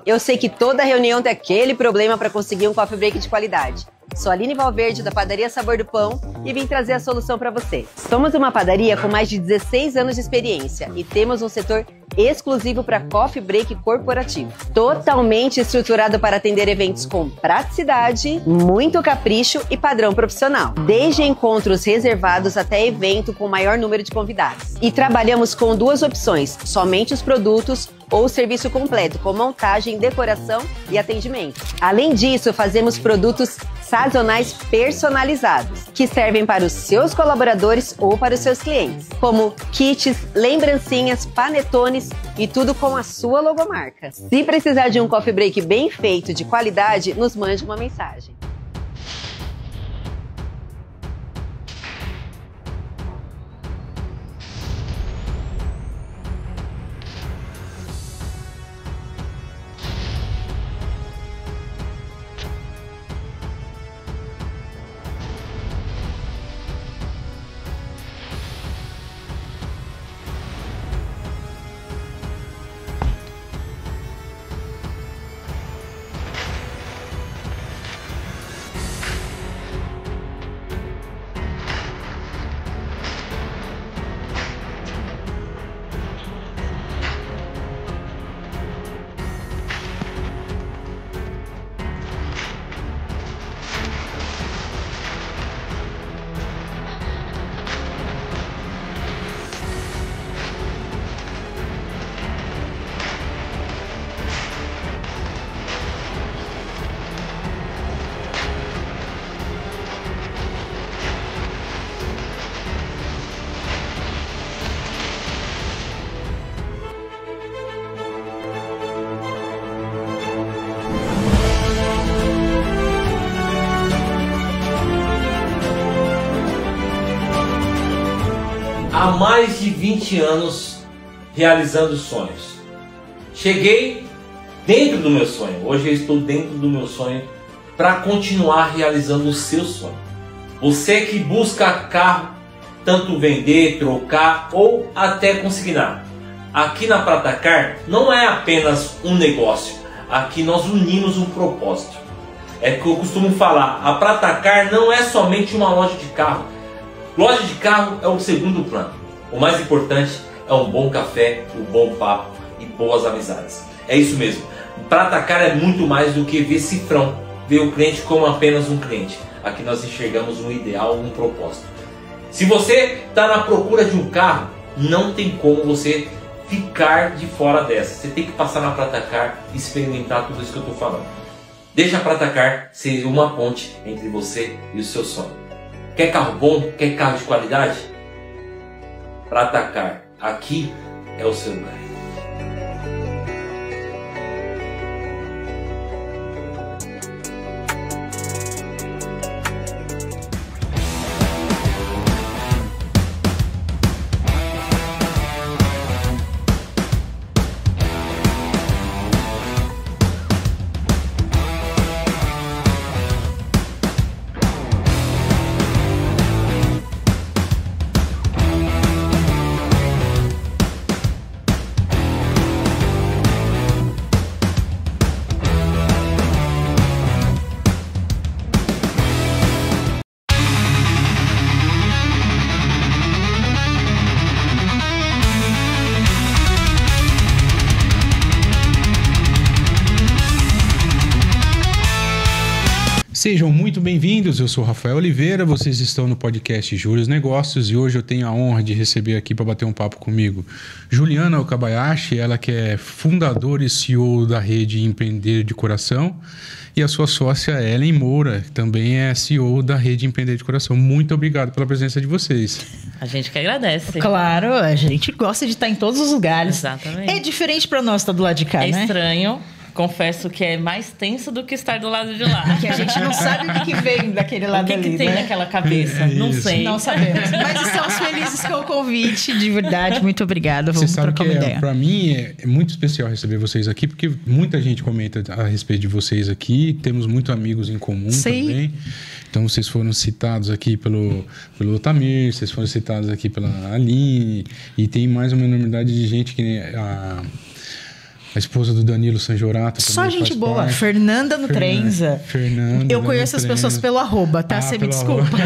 Eu sei que toda reunião tem aquele problema para conseguir um coffee break de qualidade. Sou a Aline Valverde, da Padaria Sabor do Pão, e vim trazer a solução para você. Somos uma padaria com mais de 16 anos de experiência e temos um setor exclusivo para coffee break corporativo. Totalmente estruturado para atender eventos com praticidade, muito capricho e padrão profissional. Desde encontros reservados até evento com maior número de convidados. E trabalhamos com duas opções, somente os produtos ou serviço completo, com montagem, decoração e atendimento. Além disso, fazemos produtos sazonais personalizados, que servem para os seus colaboradores ou para os seus clientes, como kits, lembrancinhas, panetones e tudo com a sua logomarca. Se precisar de um coffee break bem feito, de qualidade, nos mande uma mensagem. Há mais de 20 anos realizando sonhos. Cheguei dentro do meu sonho. Hoje eu estou dentro do meu sonho para continuar realizando o seu sonho. Você que busca carro, tanto vender, trocar ou até consignar. Aqui na Pratacar não é apenas um negócio. Aqui nós unimos um propósito. É que eu costumo falar, a Pratacar não é somente uma loja de carro. Loja de carro é o segundo plano. O mais importante é um bom café, um bom papo e boas amizades. É isso mesmo. Pratacar é muito mais do que ver cifrão, ver o cliente como apenas um cliente. Aqui nós enxergamos um ideal, um propósito. Se você está na procura de um carro, não tem como você ficar de fora dessa. Você tem que passar na Pratacar e experimentar tudo isso que eu estou falando. Deixa a Pratacar ser uma ponte entre você e o seu sonho. Quer carro bom? Quer carro de qualidade? Pratacar, aqui é o seu lugar. Sejam muito bem-vindos, eu sou Rafael Oliveira, vocês estão no podcast Juros Negócios e hoje eu tenho a honra de receber aqui para bater um papo comigo Juliana Okabayashi, ela que é fundadora e CEO da Rede Empreender de Coração, e a sua sócia Ellen Moura, que também é CEO da Rede Empreender de Coração. Muito obrigado pela presença de vocês. A gente que agradece. Claro, a gente gosta de estar em todos os lugares. Exatamente. É diferente para nós estar do lado de cá, né? É estranho. Confesso que é mais tenso do que estar do lado de lá. Que a gente não sabe o que vem daquele lado ali, O que tem naquela cabeça? Não sei. Não sabemos. Mas estamos felizes com o convite, de verdade. Muito obrigada. Vamos trocar uma ideia. Para mim é muito especial receber vocês aqui, porque muita gente comenta a respeito de vocês aqui. Temos muitos amigos em comum também. Então, vocês foram citados aqui pelo Otamir, vocês foram citados aqui pela Aline, e tem mais uma enormidade de gente que A esposa do Danilo Sanjorato. Só gente boa. Parte. Fernanda Nutrenza. Eu conheço as pessoas pelo @, tá? Você me desculpa.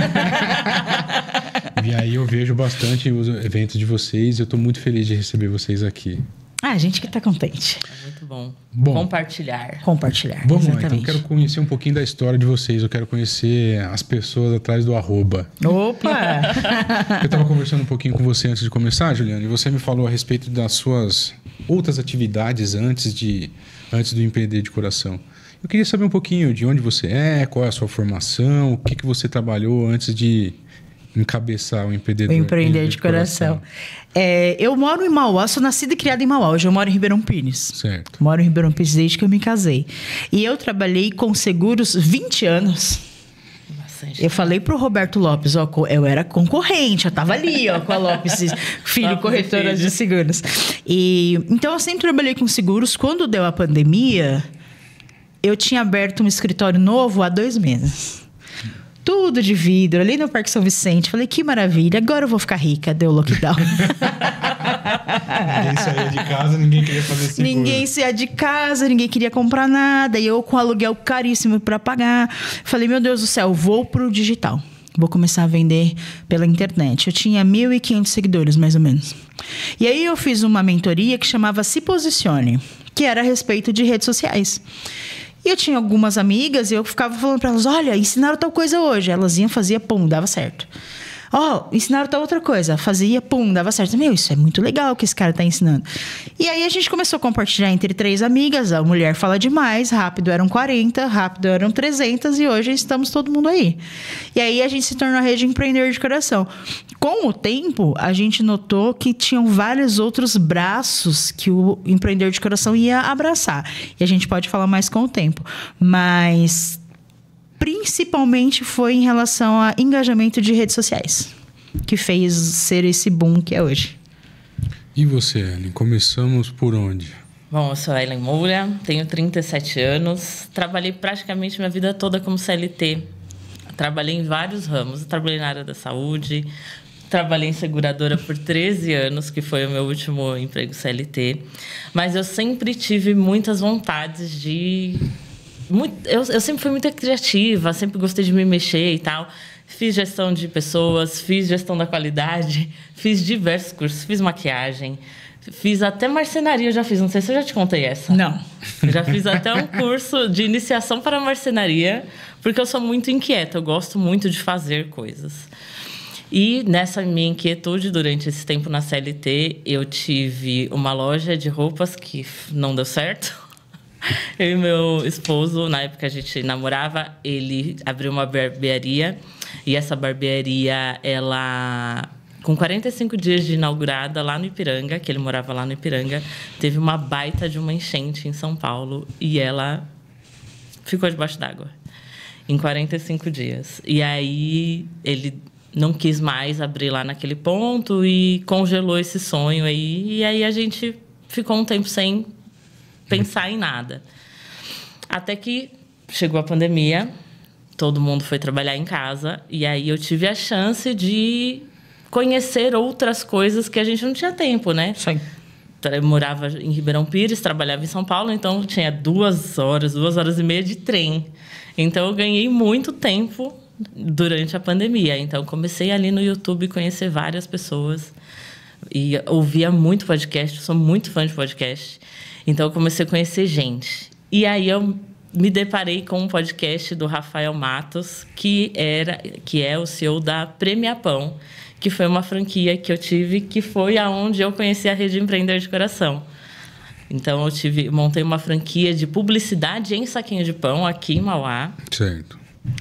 E aí eu vejo bastante os eventos de vocês. Eu tô muito feliz de receber vocês aqui. A gente que tá contente. É muito bom. Compartilhar. Vamos lá, então eu quero conhecer um pouquinho da história de vocês. Eu quero conhecer as pessoas atrás do @. Opa! Eu tava conversando um pouquinho com você antes de começar, Juliana, e você me falou a respeito das suas outras atividades antes do Empreender de Coração. Eu queria saber um pouquinho de onde você é, qual é a sua formação, o que você trabalhou antes de encabeçar o Empreender de Coração. Eu moro em Mauá, sou nascida e criada em Mauá. Hoje eu moro em Ribeirão Pires. Certo. Moro em Ribeirão Pires desde que eu me casei. E eu trabalhei com seguros 20 anos. Eu falei pro Roberto Lopes, eu era concorrente, eu tava ali, com a Lopes Filho, corretora de seguros. Então eu sempre trabalhei com seguros. Quando deu a pandemia, eu tinha aberto um escritório novo há 2 meses. Tudo de vidro, ali no Parque São Vicente. Falei, que maravilha, agora eu vou ficar rica. Deu lockdown. Ninguém saía de casa, ninguém queria fazer seguro. Ninguém saía de casa, ninguém queria comprar nada. E eu com aluguel caríssimo para pagar. Falei, meu Deus do céu, vou pro digital. Vou começar a vender pela internet. Eu tinha 1.500 seguidores, mais ou menos. E aí eu fiz uma mentoria que chamava Se Posicione, que era a respeito de redes sociais. E eu tinha algumas amigas e eu ficava falando para elas, olha, ensinaram tal coisa hoje. Elas iam, fazia, pum, dava certo. Ensinaram tal outra coisa. Fazia, pum, dava certo. Meu, isso é muito legal que esse cara tá ensinando. E aí a gente começou a compartilhar entre 3 amigas. A mulher fala demais, rápido eram 40, rápido eram 300 e hoje estamos todo mundo aí. E aí a gente se tornou a rede Empreender de Coração. Com o tempo, a gente notou que tinham vários outros braços que o Empreender de Coração ia abraçar. E a gente pode falar mais com o tempo. Mas principalmente foi em relação a engajamento de redes sociais, que fez ser esse boom que é hoje. E você, Ellen? Começamos por onde? Bom, eu sou a Ellen Moura, tenho 37 anos, trabalhei praticamente minha vida toda como CLT. Trabalhei em vários ramos, eu trabalhei na área da saúde, trabalhei em seguradora por 13 anos, que foi o meu último emprego CLT. Mas eu sempre tive muitas vontades de... Eu sempre fui muito criativa, sempre gostei de me mexer e tal. Fiz gestão de pessoas, fiz gestão da qualidade, fiz diversos cursos, fiz maquiagem, fiz até marcenaria, eu já fiz, não sei se eu já te contei essa. Não. Eu já fiz até um curso de iniciação para marcenaria, porque eu sou muito inquieta, eu gosto muito de fazer coisas. E nessa minha inquietude, durante esse tempo na CLT, eu tive uma loja de roupas que não deu certo. Eu e meu esposo, na época a gente namorava, ele abriu uma barbearia. E essa barbearia, ela, com 45 dias de inaugurada lá no Ipiranga, que ele morava lá no Ipiranga, teve uma baita de uma enchente em São Paulo e ela ficou debaixo d'água em 45 dias. E aí ele não quis mais abrir lá naquele ponto e congelou esse sonho aí. E aí a gente ficou um tempo sem pensar em nada. Até que chegou a pandemia, todo mundo foi trabalhar em casa, e aí eu tive a chance de conhecer outras coisas que a gente não tinha tempo, né? Sim. Eu morava em Ribeirão Pires, trabalhava em São Paulo, então tinha 2 horas e meia de trem. Então eu ganhei muito tempo durante a pandemia. Então comecei ali no YouTube conhecer várias pessoas e ouvia muito podcast, eu sou muito fã de podcast. Então, eu comecei a conhecer gente. E aí, eu me deparei com um podcast do Rafael Matos, que é o CEO da Premia Pão, que foi uma franquia que eu tive, que foi aonde eu conheci a Rede Empreender de Coração. Então, montei uma franquia de publicidade em saquinho de pão, aqui em Mauá. Certo.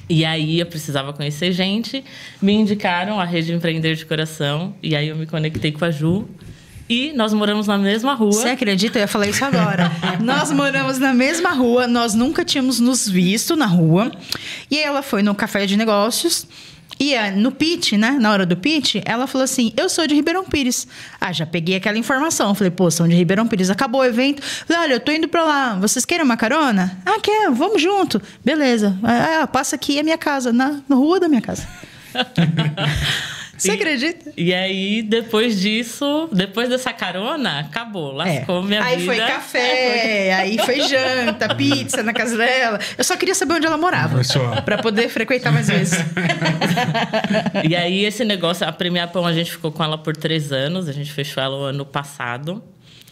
E aí, eu precisava conhecer gente, me indicaram a Rede Empreender de Coração, e aí eu me conectei com a Ju. E nós moramos na mesma rua. Você acredita? Eu ia falar isso agora. Nós moramos na mesma rua, nós nunca tínhamos nos visto na rua. E ela foi no café de negócios. E no pitch, né? Na hora do pitch, ela falou assim, eu sou de Ribeirão Pires. Já peguei aquela informação. Falei, pô, são de Ribeirão Pires. Acabou o evento. Falei, olha, eu tô indo pra lá. Vocês querem uma carona? Quero. Vamos junto. Beleza. Passa aqui a minha casa, na rua da minha casa. Você acredita? E aí, depois disso, depois dessa carona, acabou. Lascou minha aí vida. Aí foi café, aí foi janta, pizza na casa dela. Eu só queria saber onde ela morava. Pra poder frequentar mais vezes. E aí, esse negócio, a Premier Pão, a gente ficou com ela por 3 anos. A gente fechou ela o ano passado.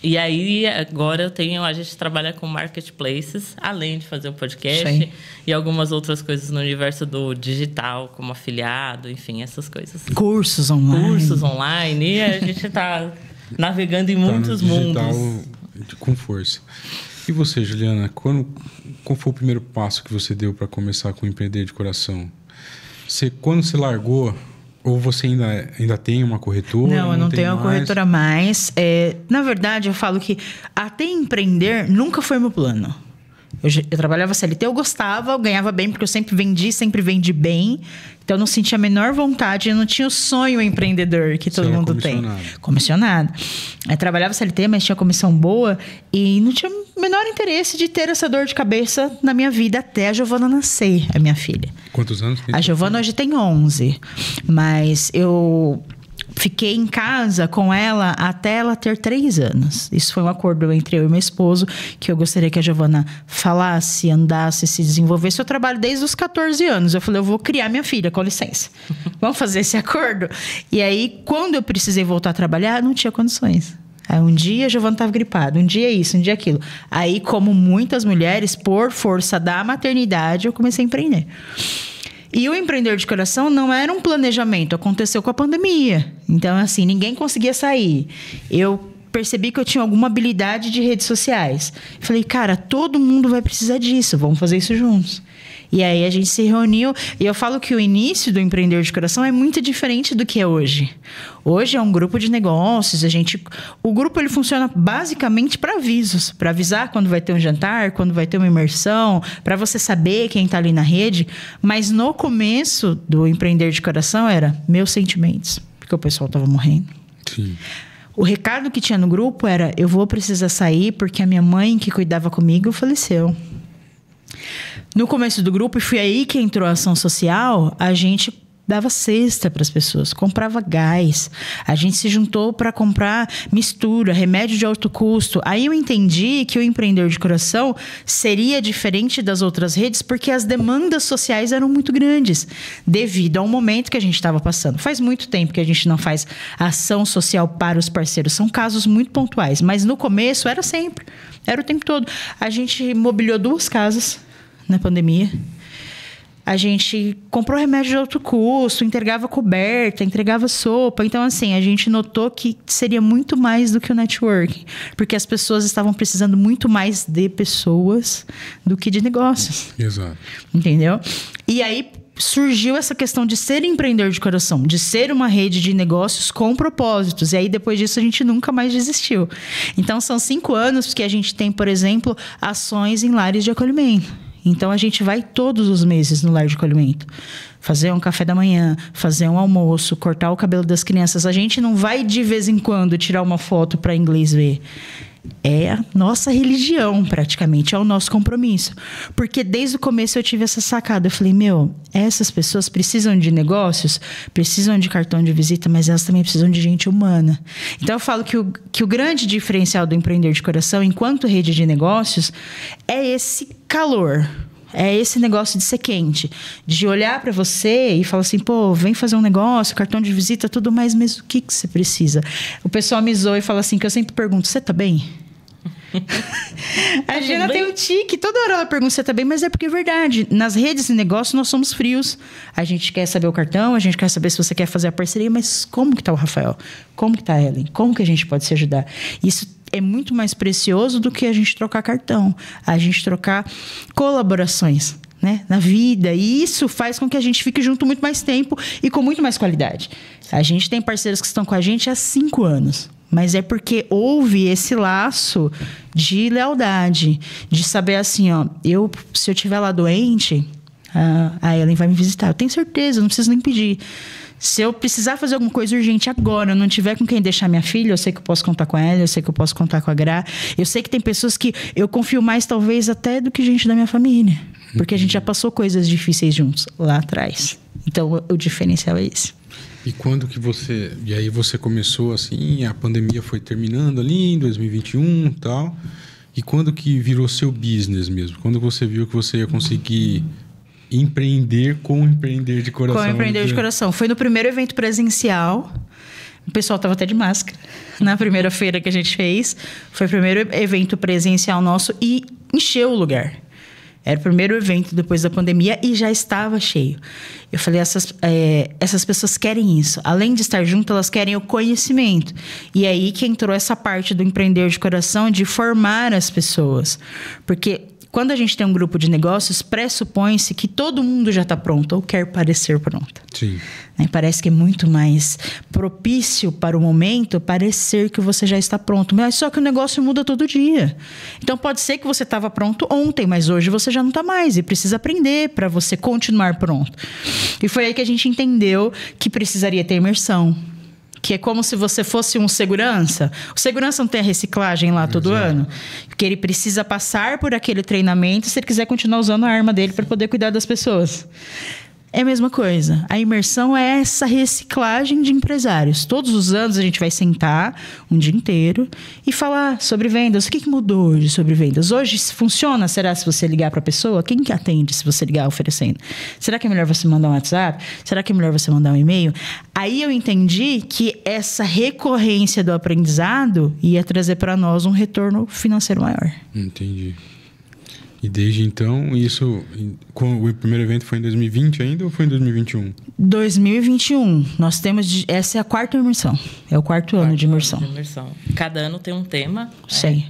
E aí, agora a gente trabalha com marketplaces, além de fazer o podcast. Sim. E algumas outras coisas no universo do digital, como afiliado, enfim, essas coisas. Cursos online. E a gente tá navegando em muitos mundos. Com força. E você, Juliana, qual foi o primeiro passo que você deu para começar com o Empreender de Coração? Quando você largou... Ou você ainda tem uma corretora? Não, eu não tenho uma corretora mais. Na verdade, eu falo que até empreender nunca foi meu plano. Eu trabalhava CLT, eu gostava, eu ganhava bem, porque eu sempre vendi bem. Então, eu não sentia a menor vontade, eu não tinha o sonho empreendedor que todo mundo tem. Comissionado. Eu trabalhava CLT, mas tinha comissão boa e não tinha o menor interesse de ter essa dor de cabeça na minha vida até a Giovana nascer, a minha filha. Quantos anos tem? A Giovana hoje tem 11, mas eu fiquei em casa com ela até ela ter 3 anos. Isso foi um acordo entre eu e meu esposo, que eu gostaria que a Giovana falasse, andasse, se desenvolvesse. Eu trabalho desde os 14 anos. Eu falei, eu vou criar minha filha, com licença. Vamos fazer esse acordo? E aí, quando eu precisei voltar a trabalhar, não tinha condições. Aí, um dia a Giovana estava gripada, um dia isso, um dia aquilo. Aí, como muitas mulheres, por força da maternidade, eu comecei a empreender. E o Empreender de Coração não era um planejamento, aconteceu com a pandemia. Então, assim, ninguém conseguia sair. Eu percebi que eu tinha alguma habilidade de redes sociais. Falei, cara, todo mundo vai precisar disso, vamos fazer isso juntos. E aí a gente se reuniu, e eu falo que o início do Empreender de Coração é muito diferente do que é hoje. Hoje é um grupo de negócios, o grupo ele funciona basicamente para avisos, para avisar quando vai ter um jantar, quando vai ter uma imersão, para você saber quem está ali na rede. Mas no começo do Empreender de Coração era meus sentimentos, porque o pessoal estava morrendo. Sim. O recado que tinha no grupo era, eu vou precisar sair porque a minha mãe que cuidava comigo faleceu. No começo do grupo, e foi aí que entrou a ação social, a gente dava cesta para as pessoas, comprava gás. A gente se juntou para comprar mistura, remédio de alto custo. Aí eu entendi que o Empreender de Coração seria diferente das outras redes porque as demandas sociais eram muito grandes, devido ao momento que a gente estava passando. Faz muito tempo que a gente não faz ação social para os parceiros. São casos muito pontuais, mas no começo era sempre, era o tempo todo. A gente mobiliou 2 casas na pandemia. A gente comprou remédio de alto custo, entregava coberta, entregava sopa. Então, assim, a gente notou que seria muito mais do que o networking. Porque as pessoas estavam precisando muito mais de pessoas do que de negócios. Exato. Entendeu? E aí surgiu essa questão de ser empreendedor de coração, de ser uma rede de negócios com propósitos. E aí, depois disso, a gente nunca mais desistiu. Então, são 5 anos que a gente tem, por exemplo, ações em lares de acolhimento. Então, a gente vai todos os meses no lar de acolhimento. Fazer um café da manhã, fazer um almoço, cortar o cabelo das crianças. A gente não vai, de vez em quando, tirar uma foto para inglês ver. É a nossa religião, praticamente. É o nosso compromisso. Porque desde o começo eu tive essa sacada. Eu falei, essas pessoas precisam de negócios, precisam de cartão de visita, mas elas também precisam de gente humana. Então, eu falo que o grande diferencial do Empreender de Coração, enquanto rede de negócios, é esse calor. É esse negócio de ser quente. De olhar para você e falar assim, vem fazer um negócio, cartão de visita, tudo mais, mas o que você precisa? O pessoal me zoa e fala assim, que eu sempre pergunto, você tá bem? A Gina tem um tique, toda hora ela pergunta se você tá bem, mas é porque é verdade. Nas redes de negócio nós somos frios. A gente quer saber o cartão, a gente quer saber se você quer fazer a parceria, mas como que tá o Rafael? Como que tá a Ellen? Como que a gente pode se ajudar? Isso é muito mais precioso do que a gente trocar cartão, a gente trocar colaborações, né, na vida. E isso faz com que a gente fique junto muito mais tempo e com muito mais qualidade. A gente tem parceiros que estão com a gente há 5 anos. Mas é porque houve esse laço de lealdade, de saber assim, se eu estiver lá doente, a Ellen vai me visitar. Eu tenho certeza, não preciso nem pedir. Se eu precisar fazer alguma coisa urgente agora, eu não tiver com quem deixar minha filha, eu sei que eu posso contar com ela, eu sei que eu posso contar com a Gra. Eu sei que tem pessoas que eu confio mais, talvez, até do que gente da minha família. Porque a gente já passou coisas difíceis juntos, lá atrás. Então, o diferencial é esse. E quando que você... E aí você começou assim, a pandemia foi terminando ali em 2021 e tal. E quando que virou seu business mesmo? Quando você viu que você ia conseguir empreender com empreender de coração? Com empreender de coração. Foi no primeiro evento presencial. O pessoal estava até de máscara. Na primeira feira que a gente fez. Foi o primeiro evento presencial nosso e encheu o lugar. Era o primeiro evento depois da pandemia e já estava cheio. Eu falei, essas pessoas querem isso. Além de estar junto, elas querem o conhecimento. E aí que entrou essa parte do empreender de coração, de formar as pessoas. Porque quando a gente tem um grupo de negócios, pressupõe-se que todo mundo já está pronto ou quer parecer pronto. Sim. Parece que é muito mais propício para o momento parecer que você já está pronto. Mas só que o negócio muda todo dia. Então pode ser que você estava pronto ontem, mas hoje você já não está mais. E precisa aprender para você continuar pronto. E foi aí que a gente entendeu que precisaria ter imersão. Que é como se você fosse um segurança. O segurança não tem a reciclagem lá todo ano. Porque ele precisa passar por aquele treinamento se ele quiser continuar usando a arma dele para poder cuidar das pessoas. É a mesma coisa. A imersão é essa reciclagem de empresários. Todos os anos a gente vai sentar um dia inteiro e falar sobre vendas. O que mudou hoje sobre vendas? Hoje funciona? Será se você ligar para a pessoa? Quem que atende se você ligar oferecendo? Será que é melhor você mandar um WhatsApp? Será que é melhor você mandar um e-mail? Aí eu entendi que essa recorrência do aprendizado ia trazer para nós um retorno financeiro maior. Entendi. E desde então, isso... O primeiro evento foi em 2020 ainda ou foi em 2021? 2021. Nós temos... Essa é a quarta imersão. É o quarto ano de imersão. Cada ano tem um tema. Sei.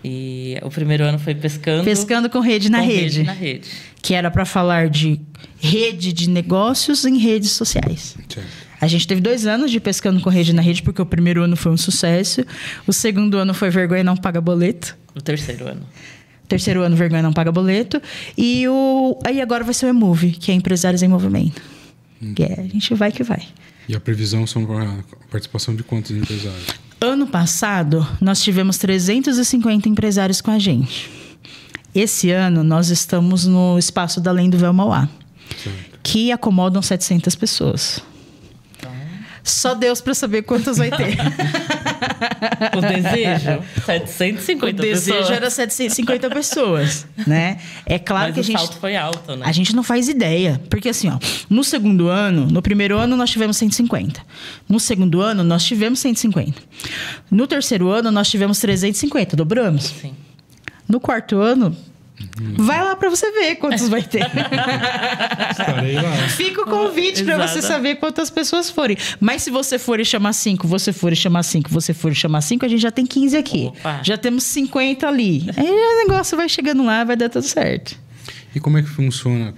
E o primeiro ano foi pescando... Pescando com rede na rede. rede. Que era para falar de rede de negócios em redes sociais. Certo. A gente teve 2 anos de pescando com rede na rede, porque o primeiro ano foi um sucesso. O segundo ano foi vergonha não paga boleto. O terceiro ano. Terceiro ano, vergonha não paga boleto. E aí agora vai ser o eMove, que é Empresários em Movimento. Que é, a gente vai que vai. E a previsão são a participação de quantos empresários? Ano passado, nós tivemos 350 empresários com a gente. Esse ano, nós estamos no espaço da Além do Véu Mauá, que acomodam 700 pessoas. Só Deus para saber quantas vai ter. O desejo? 750 pessoas. O desejo era 750 pessoas, né? É claro mas que a gente... o salto foi alto, né? A gente não faz ideia. Porque assim, ó, no segundo ano, no primeiro ano nós tivemos 150. No segundo ano nós tivemos 150. No terceiro ano nós tivemos 350, dobramos. Sim. No quarto ano... Vai lá para você ver quantos vai ter. Estarei lá. Fica o convite para você saber quantas pessoas forem. Mas se você for e chamar 5, você for e chamar 5, você for e chamar 5, a gente já tem 15 aqui. Opa. Já temos 50 ali. Aí o negócio vai chegando lá, vai dar tudo certo. E como é que funciona?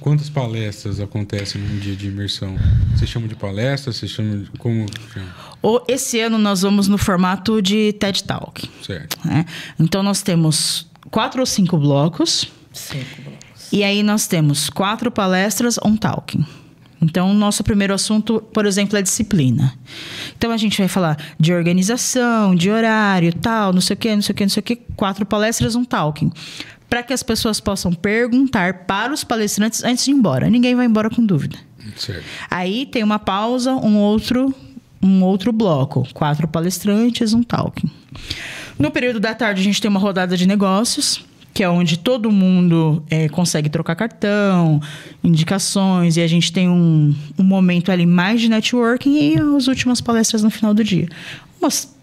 Quantas palestras acontecem num dia de imersão? Você chama de palestra? Você chama de... Como chama? Esse ano nós vamos no formato de TED Talk. Certo. Né? Então nós temos 4 ou 5 blocos. 5 blocos. E aí nós temos 4 palestras on talking. Então, o nosso primeiro assunto, por exemplo, é disciplina. Então, a gente vai falar de organização, de horário, tal, não sei o quê, não sei o quê, não sei o quê. 4 palestras on talking. Para que as pessoas possam perguntar para os palestrantes antes de ir embora. Ninguém vai embora com dúvida. Certo. Aí tem uma pausa, um outro bloco. 4 palestrantes, um talking. No período da tarde, a gente tem uma rodada de negócios, que é onde todo mundo consegue trocar cartão, indicações, e a gente tem um momento ali mais de networking e as últimas palestras no final do dia. Umas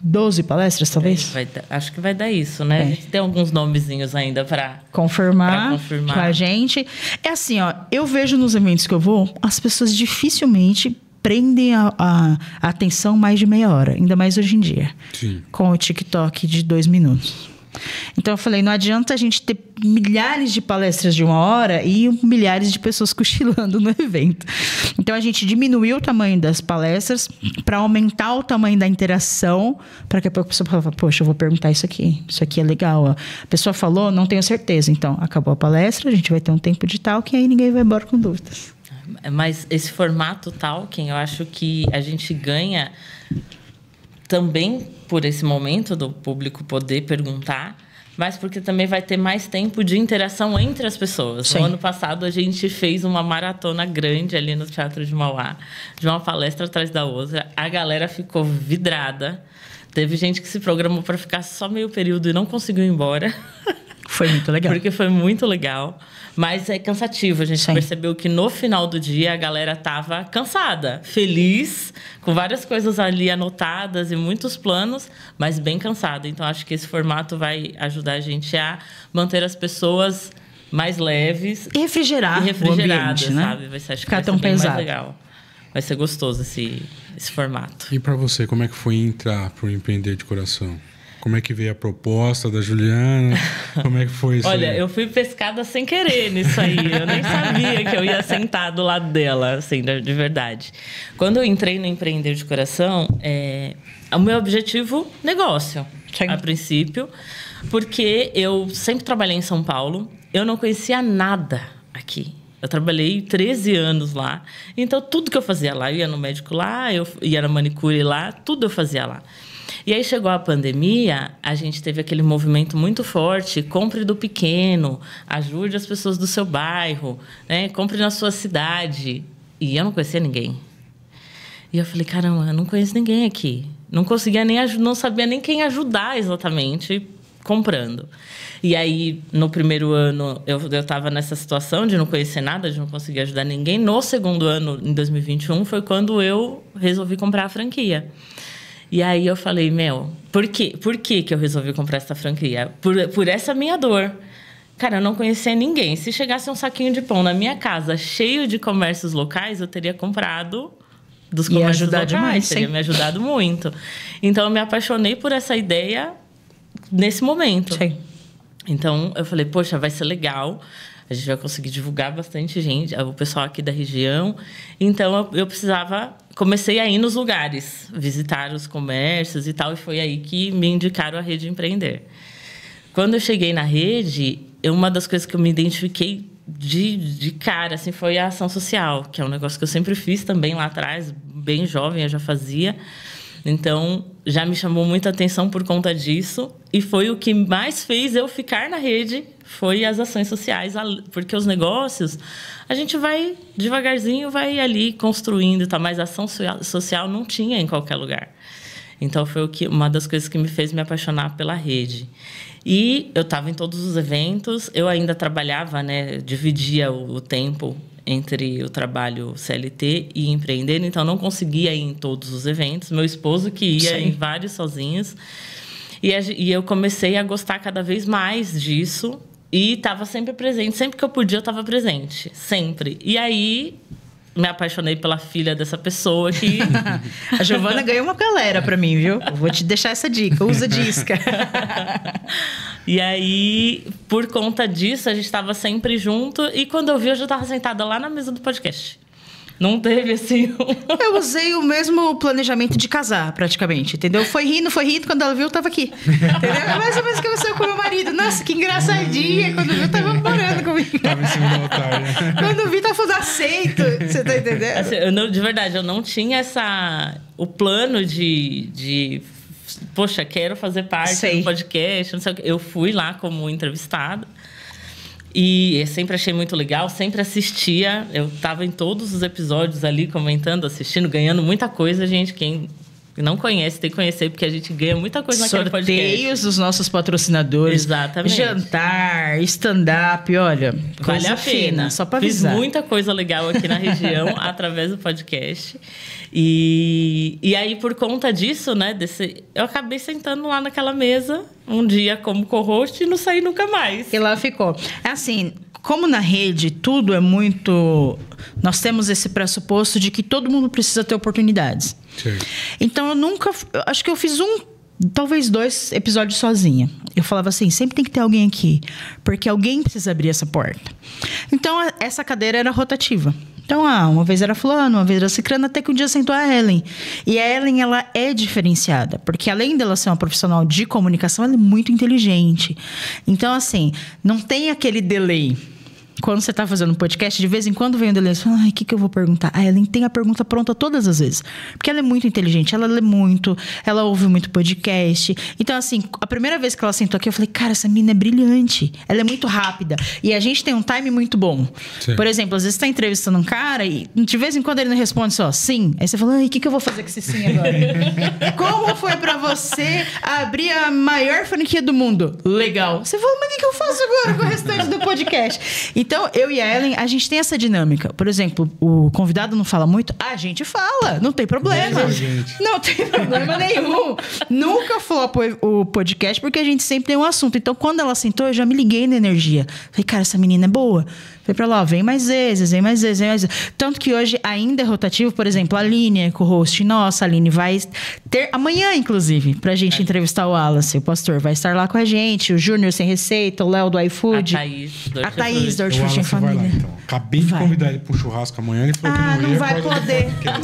12 palestras, talvez? Acho que vai dar isso, né? A gente tem alguns nomezinhos ainda para confirmar com a gente. É assim, ó, eu vejo nos eventos que eu vou, as pessoas dificilmente prendem a atenção mais de meia hora, ainda mais hoje em dia. Sim. Com o TikTok de 2 minutos. Então eu falei, não adianta a gente ter milhares de palestras de 1 hora e milhares de pessoas cochilando no evento. Então a gente diminuiu o tamanho das palestras para aumentar o tamanho da interação, para que a pessoa fale, poxa, eu vou perguntar isso aqui é legal. Ó. A pessoa falou, não tenho certeza. Então acabou a palestra, a gente vai ter um tempo de talk e aí ninguém vai embora com dúvidas. Mas esse formato talking, eu acho que a gente ganha também por esse momento do público poder perguntar, mas porque também vai ter mais tempo de interação entre as pessoas. Sim. No ano passado, a gente fez uma maratona grande ali no Teatro de Mauá, de uma palestra atrás da outra. A galera ficou vidrada. Teve gente que se programou para ficar só meio período e não conseguiu ir embora. Foi muito legal. Porque foi muito legal. Mas é cansativo. A gente Sim. percebeu que no final do dia a galera tava cansada, feliz, com várias coisas ali anotadas e muitos planos, mas bem cansada. Então acho que esse formato vai ajudar a gente a manter as pessoas mais leves E refrigerar e o refrigeradas, ambiente, né? sabe? Vai ser, acho que Ficar vai ser tão bem pesado. mais legal. Vai ser gostoso esse formato. E para você, como é que foi entrar pro Empreender de Coração? Como é que veio a proposta da Juliana? Como é que foi isso? Olha, aí? eu fui pescada sem querer nisso aí. Eu nem sabia que eu ia sentar do lado dela, assim, de verdade. Quando eu entrei no Empreender de Coração, o meu objetivo, negócio, Sim. a princípio. Porque eu sempre trabalhei em São Paulo. Eu não conhecia nada aqui. Eu trabalhei 13 anos lá. Então, tudo que eu fazia lá, eu ia no médico lá, eu ia na manicure lá, tudo eu fazia lá. E aí chegou a pandemia, a gente teve aquele movimento muito forte, compre do pequeno, ajude as pessoas do seu bairro, né? Compre na sua cidade. E eu não conhecia ninguém. E eu falei, caramba, eu não conheço ninguém aqui. Não conseguia não sabia nem quem ajudar exatamente comprando. E aí, no primeiro ano, eu estava nessa situação de não conhecer nada, de não conseguir ajudar ninguém. No segundo ano, em 2021, foi quando eu resolvi comprar a franquia. E aí eu falei, por que eu resolvi comprar essa franquia? Por essa minha dor. Cara, eu não conhecia ninguém. Se chegasse um saquinho de pão na minha casa, cheio de comércios locais, eu teria comprado dos comércios ajudar locais. demais, Teria sim. me ajudado muito. Então, eu me apaixonei por essa ideia nesse momento. Sim. Então, eu falei, poxa, vai ser legal. A gente vai conseguir divulgar bastante gente, o pessoal aqui da região. Então, eu precisava... Comecei a ir nos lugares, visitar os comércios e tal. E foi aí que me indicaram a Rede Empreender. Quando eu cheguei na rede, uma das coisas que eu me identifiquei de cara assim, foi a ação social, que é um negócio que eu sempre fiz também lá atrás. Bem jovem, eu já fazia. Então, já me chamou muita atenção por conta disso. E foi o que mais fez eu ficar na rede, foi as ações sociais. Porque os negócios, a gente vai devagarzinho, vai ali construindo e tal. Mas a ação social não tinha em qualquer lugar. Então, foi uma das coisas que me fez me apaixonar pela rede. E eu estava em todos os eventos. Eu ainda trabalhava, né? Dividia o tempo entre o trabalho CLT e empreender, então não conseguia ir em todos os eventos. Meu esposo que ia em vários sozinhos. E eu comecei a gostar cada vez mais disso e estava sempre presente. Sempre que eu podia, eu estava presente. Sempre. E aí, me apaixonei pela filha dessa pessoa que... A Giovana ganhou uma galera pra mim, viu? Eu vou te deixar essa dica. Usa disca. E aí, por conta disso, a gente estava sempre junto. E quando eu vi, eu já estava sentada lá na mesa do podcast. Não teve, assim... Eu usei o mesmo planejamento de casar, praticamente, entendeu? Foi rindo. Quando ela viu, eu tava aqui. Entendeu? É mais ou menos o que aconteceu com o meu marido. Nossa, que engraçadinha. Quando viu, tava morando comigo. Tava em cima do altar, né? Quando vi, tava falando, aceito. Você tá entendendo? Assim, de verdade, eu não tinha o plano de poxa, quero fazer parte do podcast. Não sei o quê. Eu fui lá como entrevistada. E eu sempre achei muito legal, sempre assistia. Eu estava em todos os episódios ali, comentando, assistindo, ganhando muita coisa, gente. Quem não conhece, tem que conhecer, porque a gente ganha muita coisa naquele podcast. Sorteios dos nossos patrocinadores. Exatamente. Jantar, stand-up, olha. Vale a pena. Só pra Fiz avisar. muita coisa legal aqui na região, através do podcast. E aí, por conta disso, né, eu acabei sentando lá naquela mesa, um dia como co-host, e não saí nunca mais. E lá ficou. É assim, como na rede tudo é muito... Nós temos esse pressuposto de que todo mundo precisa ter oportunidades. Sim. Então, acho que eu fiz talvez 2 episódios sozinha. Eu falava assim, sempre tem que ter alguém aqui, porque alguém precisa abrir essa porta. Então, essa cadeira era rotativa. Então, uma vez era fulano, uma vez era cicrano, até que um dia sentou a Ellen. E a Ellen, ela é diferenciada, porque além dela ser uma profissional de comunicação, ela é muito inteligente. Então, assim, não tem aquele delay. quando você tá fazendo um podcast, de vez em quando vem o Deleuze e fala, ai, o que eu vou perguntar? A Ellen tem a pergunta pronta todas as vezes. Porque ela é muito inteligente, ela lê muito, ela ouve muito podcast. Então, assim, a primeira vez que ela sentou aqui, eu falei, cara, essa menina é brilhante. Ela é muito rápida. E a gente tem um time muito bom. Sim. Por exemplo, às vezes você tá entrevistando um cara e de vez em quando ele não responde só sim. Aí você fala, ai, o que eu vou fazer com esse sim agora? Como foi pra você abrir a maior franquia do mundo? Legal. Você fala, mas o que eu faço agora com o restante do podcast? Então, eu e a Ellen, a gente tem essa dinâmica. Por exemplo, o convidado não fala muito, a gente fala, não tem problema. Não tem problema nenhum. Nunca flopa o podcast, porque a gente sempre tem um assunto. Então, quando ela sentou, eu já me liguei na energia. Falei, cara, essa menina é boa. Falei pra ela, ó, vem mais vezes, vem mais vezes, vem mais vezes. Tanto que hoje ainda é rotativo, por exemplo, a Aline é co-host nossa. A Aline vai ter amanhã, inclusive, pra gente entrevistar o Wallace, o pastor. Vai estar lá com a gente, o Júnior Sem Receita, o Léo do iFood. A Thaís, do O Hortifruti em Wallace vai lá, Família. então. Acabei de Vai. convidar ele pro churrasco amanhã, ele falou que não ia. Não vai por causa do poder. podcast.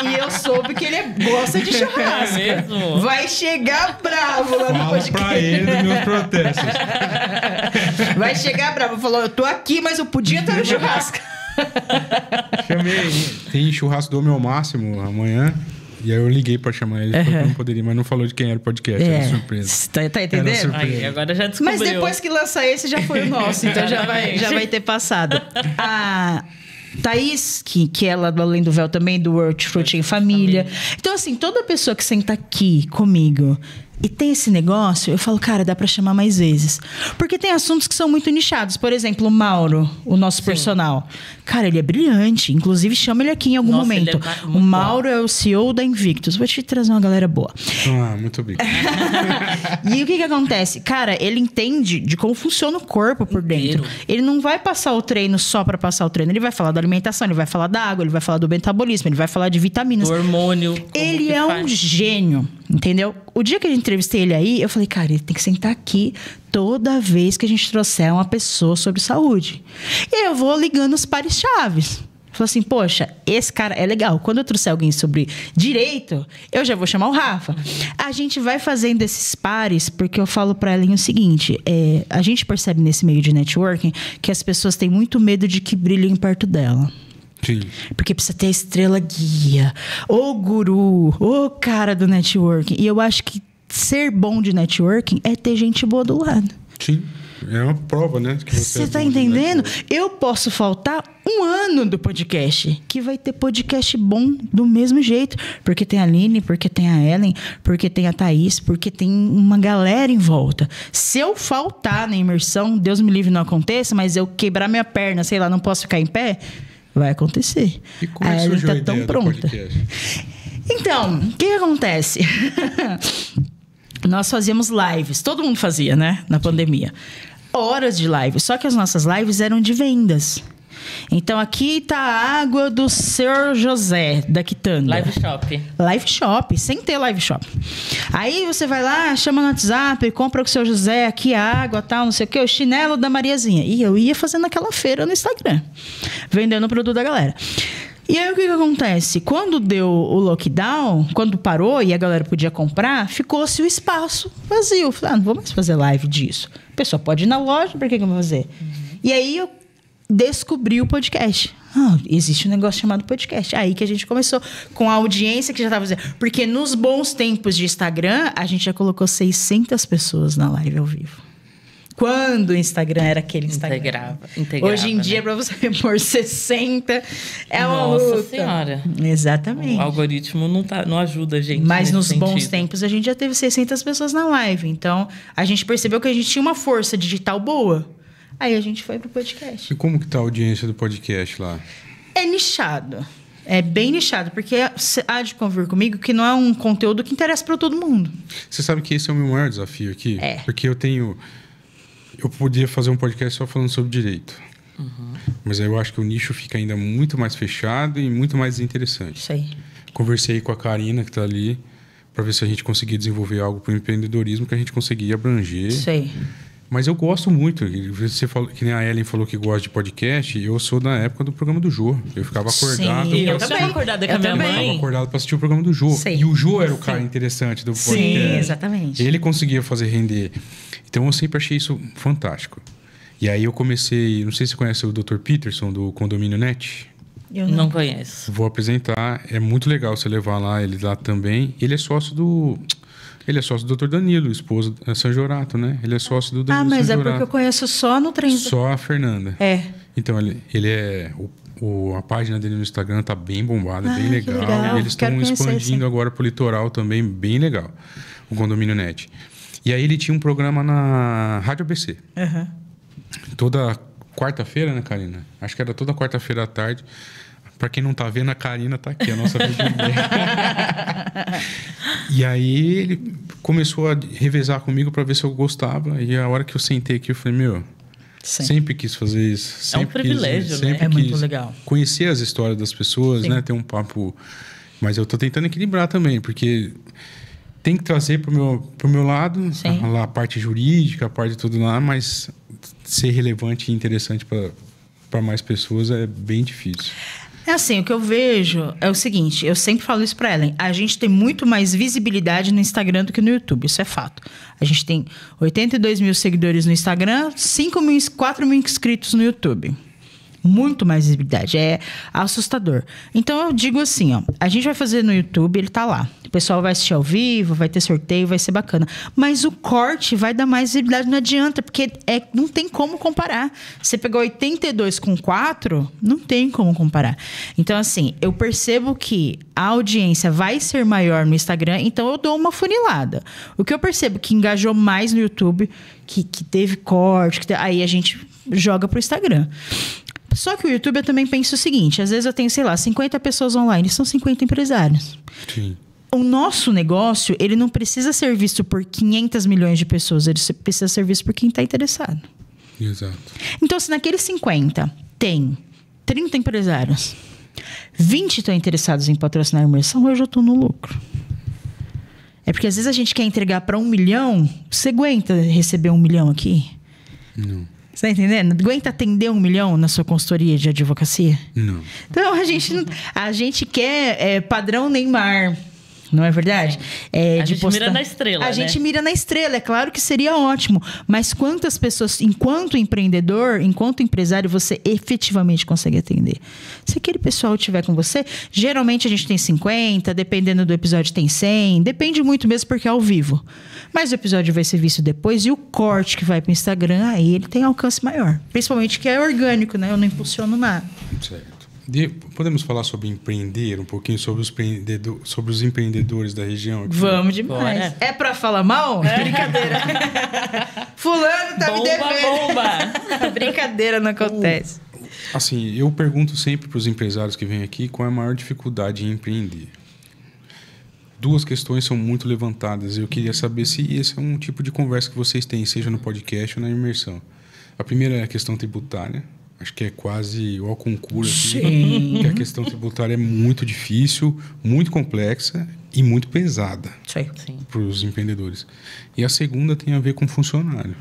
E eu soube que ele gosta de churrasco. É mesmo? Vai chegar bravo lá no Fala podcast. pra ele dos meus protestos. Vai chegar bravo. Falou, eu tô aqui, mas eu podia estar no churrasco. Chamei. Tem churrasco do meu máximo amanhã. E aí eu liguei pra chamar ele, falou que não poderia, mas não falou de quem era o podcast, era surpresa. Tá Era entendendo? surpresa. Aí, agora já descobriu. Mas depois que lança esse, já foi o nosso. Então já vai ter passado. A Thaís, que é lá do Além do Véu também, do Hortifruti em Família. Então, assim, toda pessoa que senta aqui comigo e tem esse negócio, eu falo, cara, dá pra chamar mais vezes. Porque tem assuntos que são muito nichados. Por exemplo, o Mauro, o nosso personal. Cara, ele é brilhante. Inclusive, chama ele aqui em algum momento. ele é muito O Mauro é o CEO da Invictus. Vou te trazer uma galera boa. Ah, muito bem. E o que acontece? Cara, ele entende de como funciona o corpo por dentro. Ele não vai passar o treino só pra passar o treino. Ele vai falar da alimentação, ele vai falar da água, ele vai falar do metabolismo, ele vai falar de vitaminas. O hormônio. Ele é um gênio, entendeu? O dia que a gente entrevistei ele aí, eu falei, cara, ele tem que sentar aqui toda vez que a gente trouxer uma pessoa sobre saúde. E aí eu vou ligando os pares-chaves. Falei assim, poxa, esse cara é legal. Quando eu trouxer alguém sobre direito, eu já vou chamar o Rafa. A gente vai fazendo esses pares, porque eu falo pra Ellen o seguinte, a gente percebe nesse meio de networking que as pessoas têm muito medo de que brilhem perto dela. Sim. Porque precisa ter a estrela guia, o guru, o cara do networking. E eu acho que ser bom de networking é ter gente boa do lado. Sim. É uma prova, né? Que Você é tá bom de entendendo? network. Eu posso faltar um ano do podcast, que vai ter podcast bom do mesmo jeito. Porque tem a Aline, porque tem a Ellen, porque tem a Thaís, porque tem uma galera em volta. Se eu faltar na imersão, Deus me livre, não aconteça, mas eu quebrar minha perna, sei lá, não posso ficar em pé, vai acontecer. E como é a que Ellen surgiu tá a ideia tão do pronta. podcast? Então, o que acontece? Nós fazíamos lives, todo mundo fazia, né? Na pandemia. Horas de live, só que as nossas lives eram de vendas. Então, aqui tá a água do Sr. José, da Quitanda. Live shop. Live shop, sem ter live shop. Aí você vai lá, chama no WhatsApp, compra com o Sr. José, aqui a água, tal, não sei o quê, o chinelo da Mariazinha. E eu ia fazendo aquela feira no Instagram, vendendo o produto da galera. E aí, o que acontece? Quando deu o lockdown, quando parou e a galera podia comprar, ficou-se o espaço vazio. Falei, não vou mais fazer live disso. A pessoa pode ir na loja, por que eu vou fazer? E aí, eu descobri o podcast. Existe um negócio chamado podcast. Aí que a gente começou com a audiência que já estava fazendo. Porque nos bons tempos de Instagram, a gente já colocou 600 pessoas na live ao vivo. Quando o Instagram era aquele Instagram. Integrava, Hoje em dia, né? para você pôr 60, é uma Nossa luta. Senhora. Exatamente. O algoritmo não ajuda a gente. Mas nesse nos bons sentido. tempos, a gente já teve 600 pessoas na live. Então, a gente percebeu que a gente tinha uma força digital boa. Aí a gente foi pro podcast. E como que tá a audiência do podcast lá? É nichado. É bem nichado, porque você há de convir comigo que não é um conteúdo que interessa para todo mundo. Você sabe que esse é o meu maior desafio aqui? É. Porque eu podia fazer um podcast só falando sobre direito. Mas aí eu acho que o nicho fica ainda muito mais fechado e muito mais interessante. Isso aí. Conversei com a Karina, que está ali, para ver se a gente conseguia desenvolver algo para o empreendedorismo que a gente conseguia abranger. Isso aí. Mas eu gosto muito. Você falou, que nem a Ellen falou que gosta de podcast, eu sou da época do programa do Jô. Eu ficava acordado. Sim, Eu também. ficava acordada com a Eu minha também. Eu ficava mãe. acordado para assistir o programa do Jô. Sim. E o Jô era o cara interessante do podcast. Sim, exatamente. Ele conseguia fazer render. Então eu sempre achei isso fantástico. E aí eu comecei... Não sei se você conhece o Dr. Peterson, do Condomínio Net. Eu Não conheço. Vou apresentar. É muito legal você levar lá, ele lá também. Ele é sócio do Dr. Danilo, esposo da Sanjorato, né? Ele é sócio do Danilo mas Sanjorato. é porque eu conheço só no trem. Só a Fernanda. É. Então, ele é... a página dele no Instagram tá bem bombada, bem Que legal. legal. E eles Quero estão conhecer, expandindo sim. agora pro litoral também, bem legal. O Condomínio Net. E aí ele tinha um programa na Rádio ABC. Uhum. Toda quarta-feira, né, Karina? Acho que era toda quarta-feira à tarde. Pra quem não tá vendo, a Karina tá aqui, a nossa E aí ele começou a revezar comigo pra ver se eu gostava. E a hora que eu sentei aqui, eu falei, meu... Sim. Sempre quis fazer isso. Sempre privilégio, né? É muito legal. Conhecer as histórias das pessoas, Sim. né? Ter um papo... Mas eu tô tentando equilibrar também, porque tem que trazer pro meu lado Sim. a parte jurídica, a parte de tudo lá, mas ser relevante e interessante para mais pessoas é bem difícil. É assim, o que eu vejo é o seguinte, eu sempre falo isso pra Ellen, a gente tem muito mais visibilidade no Instagram do que no YouTube, isso é fato. A gente tem 82 mil seguidores no Instagram, 4 mil inscritos no YouTube. Muito mais visibilidade, é assustador. Então eu digo assim, ó, a gente vai fazer no YouTube, ele tá lá. O pessoal vai assistir ao vivo, vai ter sorteio, vai ser bacana. Mas o corte vai dar mais visibilidade, não adianta, porque não tem como comparar. Você pegar 82 com 4, não tem como comparar. Então assim, eu percebo que a audiência vai ser maior no Instagram, então eu dou uma funilada. O que eu percebo que engajou mais no YouTube, que teve corte, aí a gente joga pro Instagram. Só que o YouTube eu também penso o seguinte, às vezes eu tenho, sei lá, 50 pessoas online, são 50 empresários. Sim. O nosso negócio, ele não precisa ser visto por 500 milhões de pessoas, ele precisa ser visto por quem está interessado. Exato. Então, se naqueles 50 tem 30 empresários, 20 estão interessados em patrocinar a imersão, eu já estou no lucro. É porque às vezes a gente quer entregar para 1 milhão, você aguenta receber 1 milhão aqui? Não. Você tá entendendo? Aguenta atender 1 milhão na sua consultoria de advocacia? Não. Então, a gente quer padrão Neymar. Não é verdade? A gente mira na estrela, A gente mira na estrela. É claro que seria ótimo. Mas quantas pessoas, enquanto empreendedor, enquanto empresário, você efetivamente consegue atender? Se aquele pessoal estiver com você, geralmente a gente tem 50, dependendo do episódio tem 100. Depende muito mesmo porque é ao vivo. Mas o episódio vai ser visto depois e o corte que vai para o Instagram, aí ele tem alcance maior. Principalmente que é orgânico, né? Eu não impulsiono nada. Certo. Podemos falar sobre empreender, um pouquinho sobre os empreendedores da região? Aqui? Vamos demais. Bora. É pra falar mal? Brincadeira. Fulano tá me devendo. Bomba! Brincadeira, não acontece. Assim, eu pergunto sempre para os empresários que vêm aqui qual é a maior dificuldade em empreender. 2 questões são muito levantadas. Eu queria saber se esse é um tipo de conversa que vocês têm, seja no podcast ou na imersão. A primeira é a questão tributária. Acho que é quase o concurso. Sim. Porque a questão tributária é muito difícil, muito complexa e muito pesada para os empreendedores. E a segunda tem a ver com funcionário.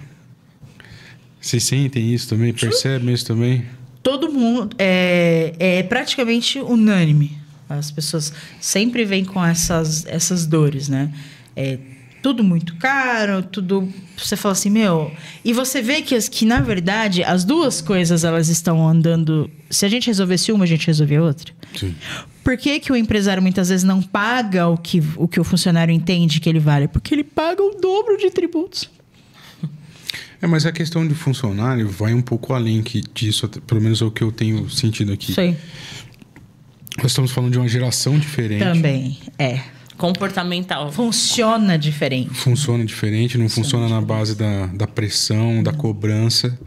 Vocês sentem isso também? Percebem isso também? Todo mundo é praticamente unânime. As pessoas sempre vêm com essas dores, né? É tudo muito caro, tudo... Você fala assim, meu... E você vê que na verdade, as 2 coisas, elas estão andando... Se a gente resolvesse uma, a gente resolvia outra. Sim. Por que o empresário muitas vezes não paga o que o funcionário entende que ele vale? Porque ele paga o dobro de tributos. Mas a questão de funcionário vai um pouco além disso, pelo menos é o que eu tenho sentido aqui. Sei. Nós estamos falando de uma geração diferente. Também, Comportamental. Funciona diferente. Funciona diferente, não funciona na base da pressão, da cobrança.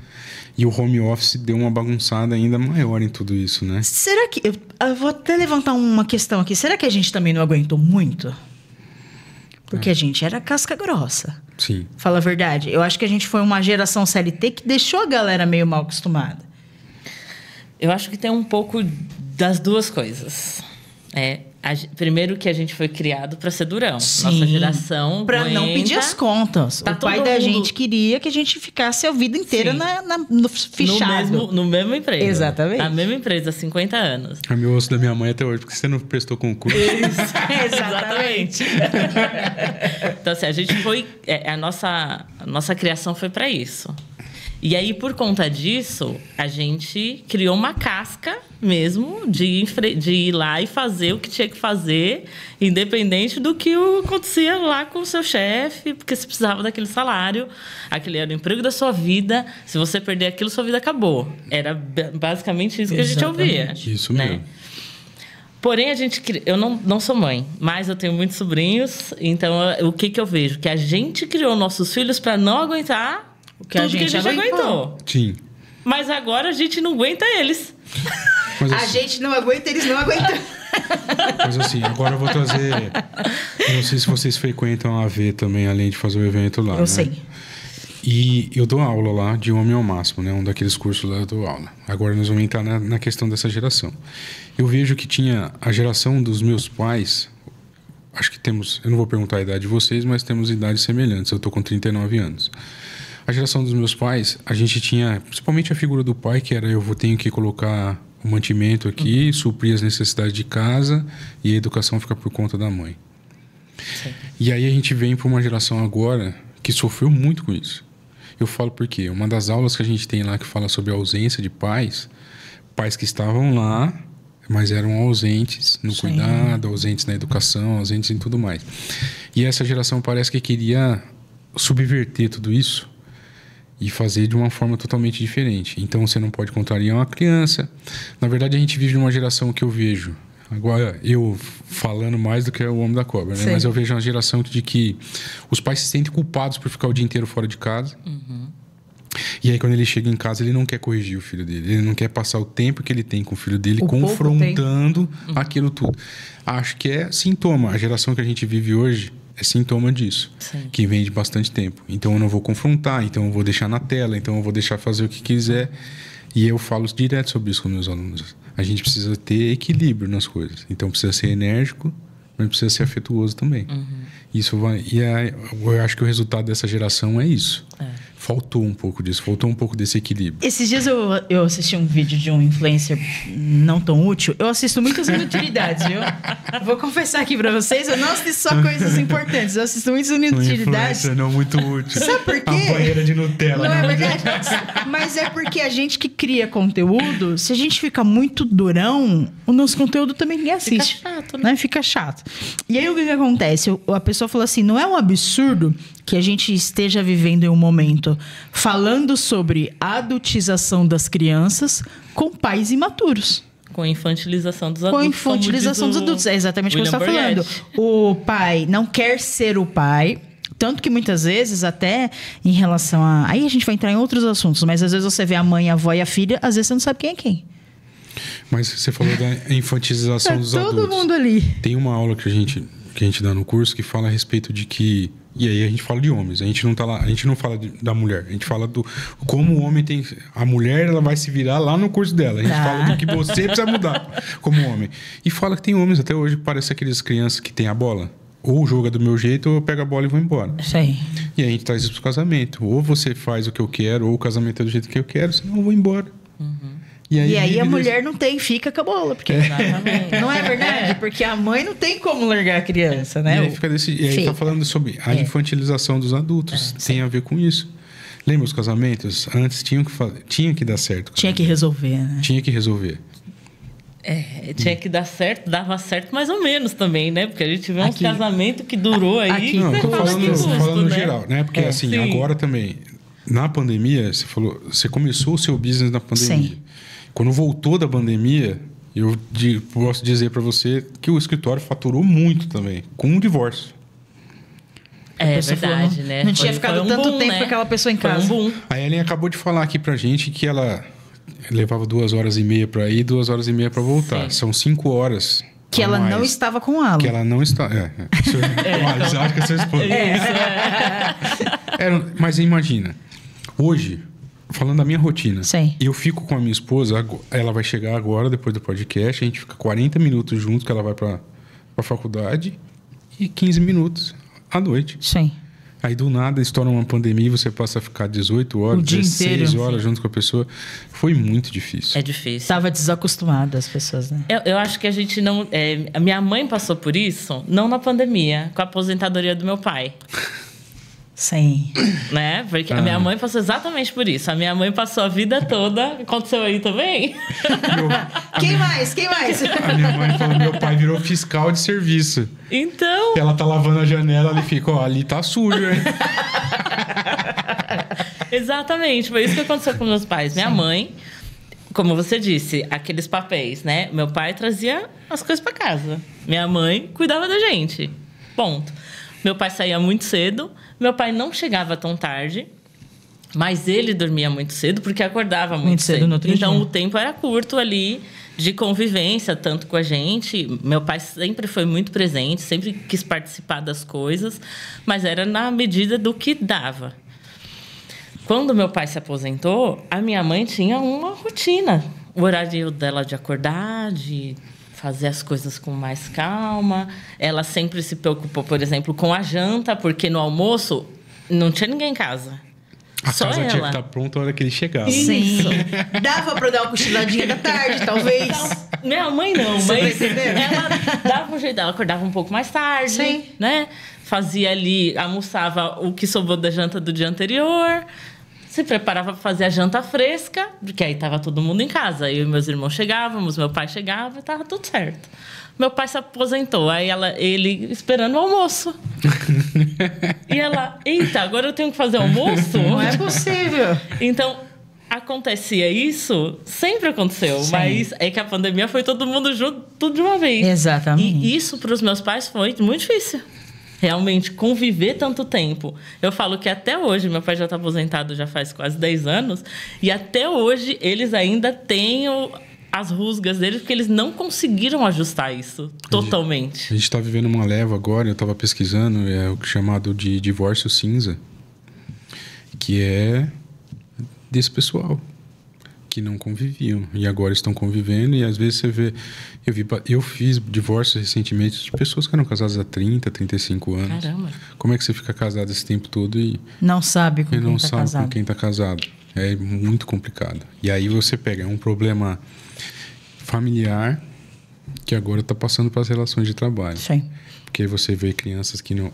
E o home office deu uma bagunçada ainda maior em tudo isso, né? Será que... Eu vou até levantar uma questão aqui. Será que a gente também não aguentou muito? Porque a gente era casca grossa. Sim. Fala a verdade. Eu acho que a gente foi uma geração CLT que deixou a galera meio mal acostumada. Eu acho que tem um pouco das 2 coisas. Primeiro que a gente foi criado para ser durão. Sim, nossa geração para não pedir as contas. Tá o pai da gente queria que a gente ficasse a vida inteira no fichado. No mesmo emprego. Exatamente. Na mesma empresa, há 50 anos. É meu osso da minha mãe até hoje, porque você não prestou concurso. Exatamente. Então, assim, a gente foi... A nossa criação foi para isso. E aí, por conta disso, a gente criou uma casca mesmo de ir lá e fazer o que tinha que fazer, independente do que acontecia lá com o seu chefe, porque você precisava daquele salário, aquele era o emprego da sua vida. Se você perder aquilo, sua vida acabou. Era basicamente isso que a gente ouvia. Isso mesmo. Né? Porém, eu não sou mãe, mas eu tenho muitos sobrinhos, então o que eu vejo? Que a gente criou nossos filhos para não aguentar que a gente aguentou. Sim. Mas agora a gente não aguenta eles. Mas, A assim, gente não aguenta, eles não aguentam. mas assim, agora eu vou trazer... Eu não sei se vocês frequentam a AV também, além de fazer o evento lá, Eu sei. E eu dou aula lá de Homem ao Máximo, né? Um daqueles cursos lá eu dou aula. Agora nós vamos entrar na questão dessa geração. Eu vejo que tinha a geração dos meus pais... Acho que temos... Eu não vou perguntar a idade de vocês, mas temos idades semelhantes. Eu tô com 39 anos. A geração dos meus pais, a gente tinha... Principalmente a figura do pai, que era tenho que colocar o mantimento aqui, suprir as necessidades de casa e a educação fica por conta da mãe. Sim. E aí a gente vem para uma geração agora que sofreu muito com isso. Eu falo por quê? Uma das aulas que a gente tem lá que fala sobre a ausência de pais que estavam lá, mas eram ausentes no cuidado, ausentes na educação, ausentes em tudo mais. E essa geração parece que queria subverter tudo isso e fazer de uma forma totalmente diferente. Então você não pode contrariar uma criança. Na verdade, a gente vive numa geração que eu vejo... Agora, eu falando mais do que o homem da cobra, né? Mas eu vejo uma geração de que os pais se sentem culpados por ficar o dia inteiro fora de casa. Uhum. E aí, quando ele chega em casa, ele não quer corrigir o filho dele. Ele não quer passar o tempo que ele tem com o filho dele, confrontando aquilo tudo. Acho que é sintoma. A geração que a gente vive hoje é sintoma disso. Sim. Que vem de bastante tempo. Então, eu não vou confrontar. Então, eu vou deixar na tela. Então, eu vou deixar fazer o que quiser. E eu falo direto sobre isso com meus alunos. A gente precisa ter equilíbrio nas coisas. Então, precisa ser enérgico, mas precisa ser afetuoso também. Isso vai... eu acho que o resultado dessa geração é isso. Faltou um pouco disso. Faltou um pouco desse equilíbrio. Esses dias eu assisti um vídeo de um influencer não tão útil. Eu assisto muitas inutilidades, viu? Vou confessar aqui pra vocês, eu não assisto só coisas importantes. Eu assisto muitas inutilidades. Não muito útil. Sabe por quê? A banheira de Nutella. Não é verdade? Mas é porque a gente que cria conteúdo, se a gente fica muito durão, o nosso conteúdo também ninguém assiste. Fica chato, né? Fica chato. E aí o que acontece? A pessoa falou assim, não é um absurdo que a gente esteja vivendo em um momento falando sobre a adultização das crianças com pais imaturos. Com a infantilização dos adultos. Com a infantilização dos adultos. É exatamente o que você está falando. O pai não quer ser o pai. Tanto que muitas vezes, até em relação a... Aí a gente vai entrar em outros assuntos. Mas às vezes você vê a mãe, a avó e a filha. Às vezes você não sabe quem é quem. Mas você falou da infantilização dos adultos. Todo mundo ali. Tem uma aula que a gente dá no curso que fala a respeito de que... E aí a gente fala de homens, a gente não tá lá, a gente não fala da mulher, a gente fala do como o homem tem, a mulher ela vai se virar lá no curso dela, a gente fala do que você precisa mudar como homem. E fala que tem homens até hoje que parecem aqueles crianças que tem a bola, ou joga do meu jeito ou eu pego a bola e vou embora. Isso aí. E aí a gente traz isso pro casamento, ou você faz o que eu quero, ou o casamento é do jeito que eu quero, senão eu vou embora. E aí a mulher não tem, fica com a bola. Porque... Não é verdade? Porque a mãe não tem como largar a criança, né? E aí fica e aí tá falando sobre a infantilização dos adultos. Tem a ver com isso. Lembra os casamentos? Antes tinha que dar certo. Tinha que resolver, né? Tinha que resolver. Tinha que dar certo, dava certo mais ou menos também, né? Porque a gente vê uns casamentos que durou aí. Não, tô falando no geral, né? Porque assim, sim. agora também, na pandemia, você começou o seu business na pandemia. Sim. Quando voltou da pandemia, eu posso dizer para você que o escritório faturou muito também, com um divórcio. É verdade, né? Não tinha ficado tanto tempo com aquela pessoa em casa. Foi um boom. A Ellen acabou de falar aqui pra gente que ela levava 2h30 para ir, 2h30 para voltar. Sim. São 5 horas. Que ela não estava com o Alan. Que ela não está... Mas acho que é seu esposo. Mas imagina, hoje... Falando da minha rotina, Sim. Eu fico com a minha esposa, ela vai chegar agora, depois do podcast, a gente fica 40 minutos juntos, que ela vai pra faculdade, e 15 minutos à noite. Sim. Aí do nada estoura uma pandemia e você passa a ficar 18 horas, 16 horas junto com a pessoa. Foi muito difícil. É difícil. Estava desacostumada as pessoas, né? Eu acho que a gente não... a minha mãe passou por isso, não na pandemia, com a aposentadoria do meu pai. Sim. Né? Porque a minha mãe passou exatamente por isso. A minha mãe passou a vida toda... Aconteceu aí também? Quem mais? Quem mais? A minha mãe falou, meu pai virou fiscal de serviço. Então... Ela tá lavando a janela, ele fica, ó, ali tá sujo, hein? Exatamente, foi isso que aconteceu com meus pais. Minha mãe, como você disse, aqueles papéis, né? Meu pai trazia as coisas para casa. Minha mãe cuidava da gente. Ponto. Meu pai saía muito cedo. Meu pai não chegava tão tarde. Mas ele dormia muito cedo porque acordava muito cedo. No outro então dia. o tempo era curto ali de convivência, tanto com a gente. Meu pai sempre foi muito presente, sempre quis participar das coisas, mas era na medida do que dava. Quando meu pai se aposentou, a minha mãe tinha uma rotina. O horário dela de acordar, de fazer as coisas com mais calma. Ela sempre se preocupou, por exemplo, com a janta, porque no almoço não tinha ninguém em casa. A Só casa ela. tinha que estar pronta a hora que ele chegava. Sim. Dava pra dar uma cochiladinha da tarde, talvez. Minha mãe não, Você mas tá entendendo? ela dava um jeito dela, acordava um pouco mais tarde, Sim. né? Fazia ali, almoçava o que sobrou da janta do dia anterior, se preparava para fazer a janta fresca, porque aí tava todo mundo em casa. Eu e meus irmãos chegávamos, meu pai chegava e tava tudo certo. Meu pai se aposentou, aí ele esperando o almoço. E ela, eita, agora eu tenho que fazer almoço? Não é possível. Então, acontecia isso, sempre aconteceu, Sim. mas é que a pandemia foi todo mundo junto, tudo de uma vez. Exatamente. E isso para os meus pais foi muito difícil. Realmente, conviver tanto tempo. Eu falo que até hoje, meu pai já está aposentado já faz quase 10 anos, e até hoje eles ainda têm as rusgas deles, porque eles não conseguiram ajustar isso totalmente. A gente tá vivendo uma leva agora, eu tava pesquisando, é o chamado de divórcio cinza, que é desse pessoal que não conviviam e agora estão convivendo, e às vezes você vê, eu fiz divórcio recentemente de pessoas que eram casadas há 30, 35 anos. Caramba. Como é que você fica casado esse tempo todo e Não sabe com não quem tá sabe casado. com quem tá casado? É muito complicado. E aí você pega um problema familiar que agora tá passando para as relações de trabalho. Sim. Porque você vê crianças que não...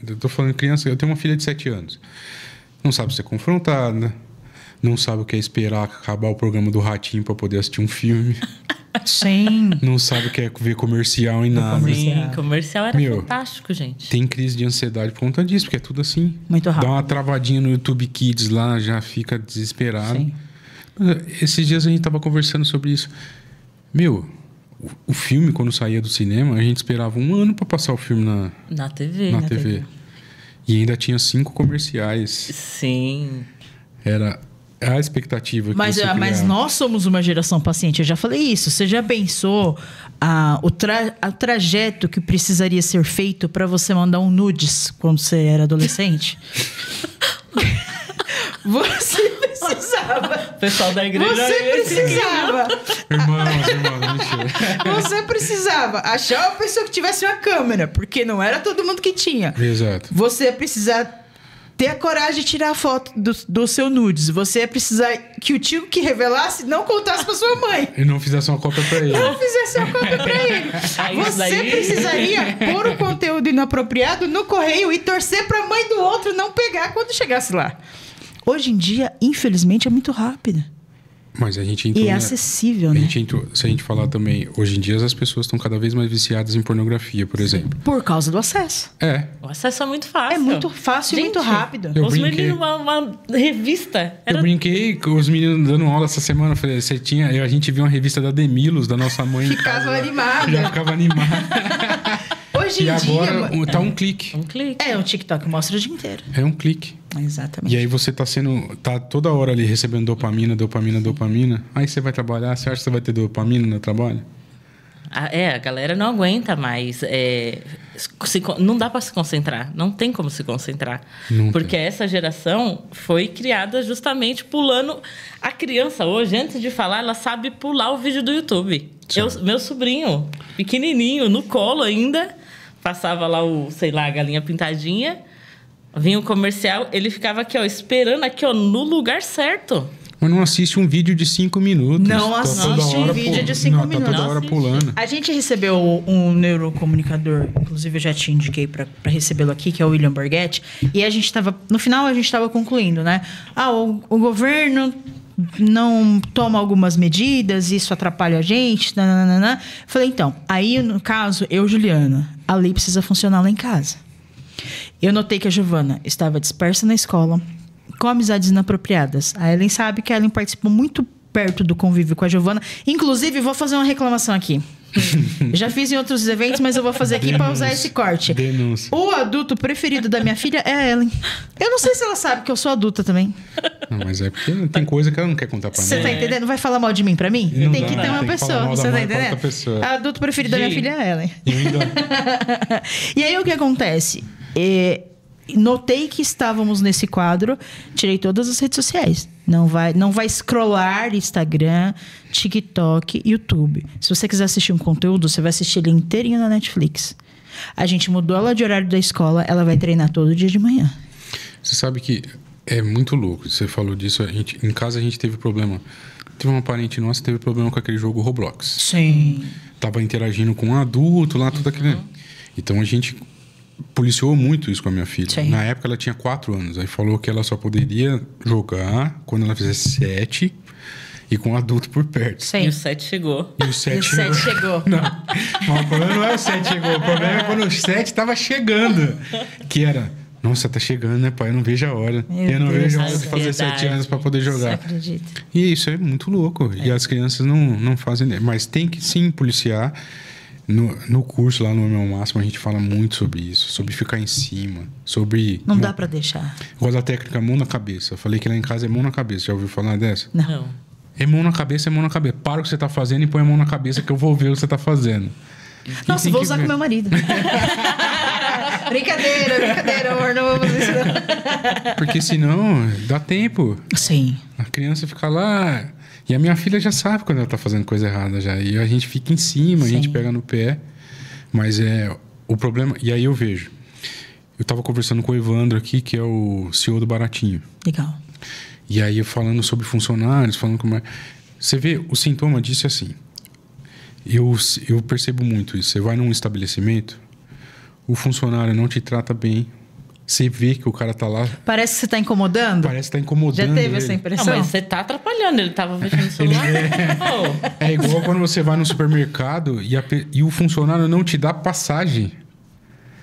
Eu tô falando de criança... Eu tenho uma filha de 7 anos. Não sabe ser confrontada. Não sabe o que é esperar acabar o programa do Ratinho para poder assistir um filme. Sim. Não sabe o que é ver comercial e nada. Sim, comercial era Meu, fantástico, gente. Tem crise de ansiedade por conta disso, porque é tudo assim. Muito rápido. Dá uma travadinha no YouTube Kids lá, já fica desesperado. Sim. Esses dias a gente tava conversando sobre isso. Meu, o filme, quando saía do cinema, a gente esperava 1 ano para passar o filme Na TV. na TV. E ainda tinha 5 comerciais. Sim. Era a expectativa que Mas você criava. nós somos uma geração paciente. Eu já falei isso. Você já pensou o trajeto que precisaria ser feito para você mandar um nudes quando você era adolescente? Você precisava. O pessoal da igreja... Você precisava. Irmãos, mentira. Você precisava achar uma pessoa que tivesse uma câmera, porque não era todo mundo que tinha. Exato. Você ia precisar ter a coragem de tirar a foto do seu nudes. Você ia precisar que o tio que revelasse não contasse pra sua mãe. E não fizesse uma cópia pra ele. Não fizesse uma cópia pra ele. Aí isso Você daí- precisaria pôr o conteúdo inapropriado no correio e torcer pra mãe do outro não pegar quando chegasse lá. Hoje em dia, infelizmente, é muito rápido. Mas a gente entrou E é na- acessível, a né? gente entrou, se a gente falar também, hoje em dia as pessoas estão cada vez mais viciadas em pornografia, por exemplo. Por causa do acesso. É. O acesso é muito fácil. É muito fácil e muito rápido. Eu Os brinquei. meninos, uma revista. Eu brinquei com os meninos dando aula essa semana. Eu falei, a gente viu uma revista da Demilos, da nossa mãe. em Ficava casa, lá. animada. Já ficava animada. Hoje E em agora dia... tá um clique. Um clique. É, o TikTok mostra o dia inteiro. É um clique. Exatamente. E aí você tá toda hora ali recebendo dopamina. Aí você vai trabalhar, você acha que você vai ter dopamina no trabalho? A galera não aguenta mais. Não dá para se concentrar. Não tem como se concentrar. Não porque tem. essa geração foi criada justamente pulando. A criança hoje, antes de falar, ela sabe pular o vídeo do YouTube. Meu sobrinho, pequenininho, no colo ainda, passava lá a galinha pintadinha, vinha o comercial, ele ficava aqui, ó, esperando aqui, ó, no lugar certo. Mas não assiste um vídeo de 5 minutos. Não assiste um vídeo de 5 minutos. Tá toda hora pulando. A gente recebeu um neurocomunicador, inclusive eu já te indiquei para recebê-lo aqui, que é o William Borghetti. E a gente estava, no final a gente estava concluindo, né? O governo não toma algumas medidas, isso atrapalha a gente. Nananana. Falei, então, aí no caso, Juliana, a lei precisa funcionar lá em casa. Eu notei que a Giovana estava dispersa na escola, com amizades inapropriadas. A Ellen sabe que a Ellen participou muito perto do convívio com a Giovana. Inclusive, vou fazer uma reclamação aqui. Já fiz em outros eventos, mas eu vou fazer aqui para usar esse corte. Denúncia. O adulto preferido da minha filha é a Ellen. Eu não sei se ela sabe que eu sou adulta também. Não, mas é porque tem coisa que ela não quer contar pra mim. Você tá entendendo? Vai falar mal de mim pra mim? Não tem dá, que ter uma tem que pessoa. falar mal da Você tá mãe pra entendendo? outra pessoa. O adulto preferido da minha filha é a Ellen. E ainda... E aí o que acontece? Notei que estávamos nesse quadro, tirei todas as redes sociais. Não vai scrollar Instagram, TikTok, YouTube. Se você quiser assistir um conteúdo, você vai assistir ele inteirinho na Netflix. A gente mudou ela de horário da escola, ela vai treinar todo dia de manhã. Você sabe que é muito louco. Você falou disso. Em casa a gente teve problema. Teve uma parente nossa que teve problema com aquele jogo Roblox. Sim. Tava interagindo com um adulto lá, tudo aquilo. Então a gente policiou muito isso com a minha filha. Sim. Na época ela tinha 4 anos. Aí falou que ela só poderia jogar quando ela fizesse 7 e com um adulto por perto. Sim. E o 7 chegou. E o 7 chegou. Não, mas o problema não é o 7 chegou. O problema é quando o 7 tava chegando. Que era, nossa, tá chegando, né, pai? Eu não vejo a hora. Eu não vejo a hora de fazer 7 anos para poder jogar. Você acredita? E isso é muito louco. E as crianças não fazem... Mas tem que sim policiar. No curso lá no Meu Máximo a gente fala muito sobre isso. Sobre ficar em cima. Sobre... Não dá pra deixar. Igual da técnica mão na cabeça. Eu falei que lá em casa é mão na cabeça. Já ouviu falar dessa? Não. É mão na cabeça, é mão na cabeça. Para o que você tá fazendo e põe a mão na cabeça que eu vou ver o que você tá fazendo. Nossa, vou usar com meu marido. Brincadeira, amor. Não vou fazer isso não. Porque senão dá tempo. Sim. A criança fica lá... E a minha filha já sabe quando ela tá fazendo coisa errada já. E a gente fica em cima, a gente pega no pé. Mas o problema... E aí eu vejo. Eu tava conversando com o Evandro aqui, que é o CEO do Baratinho. Legal. E aí falando sobre funcionários, falando como é... Você vê, o sintoma disso é assim. Eu percebo muito isso. Você vai num estabelecimento, o funcionário não te trata bem. Você vê que o cara tá lá... Parece que você tá incomodando? Parece que tá incomodando. Já teve ele. essa Não, impressão? mas você tá atrapalhando. Ele tava mexendo no celular. É igual quando você vai no supermercado e o funcionário não te dá passagem.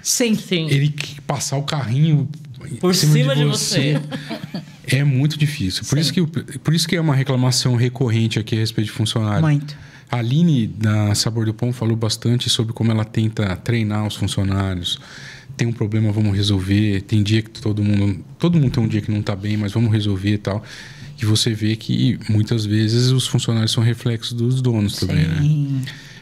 Sim. Sim. Ele quer passar o carrinho Por cima de você. É muito difícil. Por isso que é uma reclamação recorrente aqui a respeito de funcionário. Muito. A Aline, da Sabor do Pão, falou bastante sobre como ela tenta treinar os funcionários. Tem um problema, vamos resolver. Tem dia que todo mundo tem um dia que não tá bem, mas vamos resolver e tal. E você vê que muitas vezes os funcionários são reflexos dos donos também, né?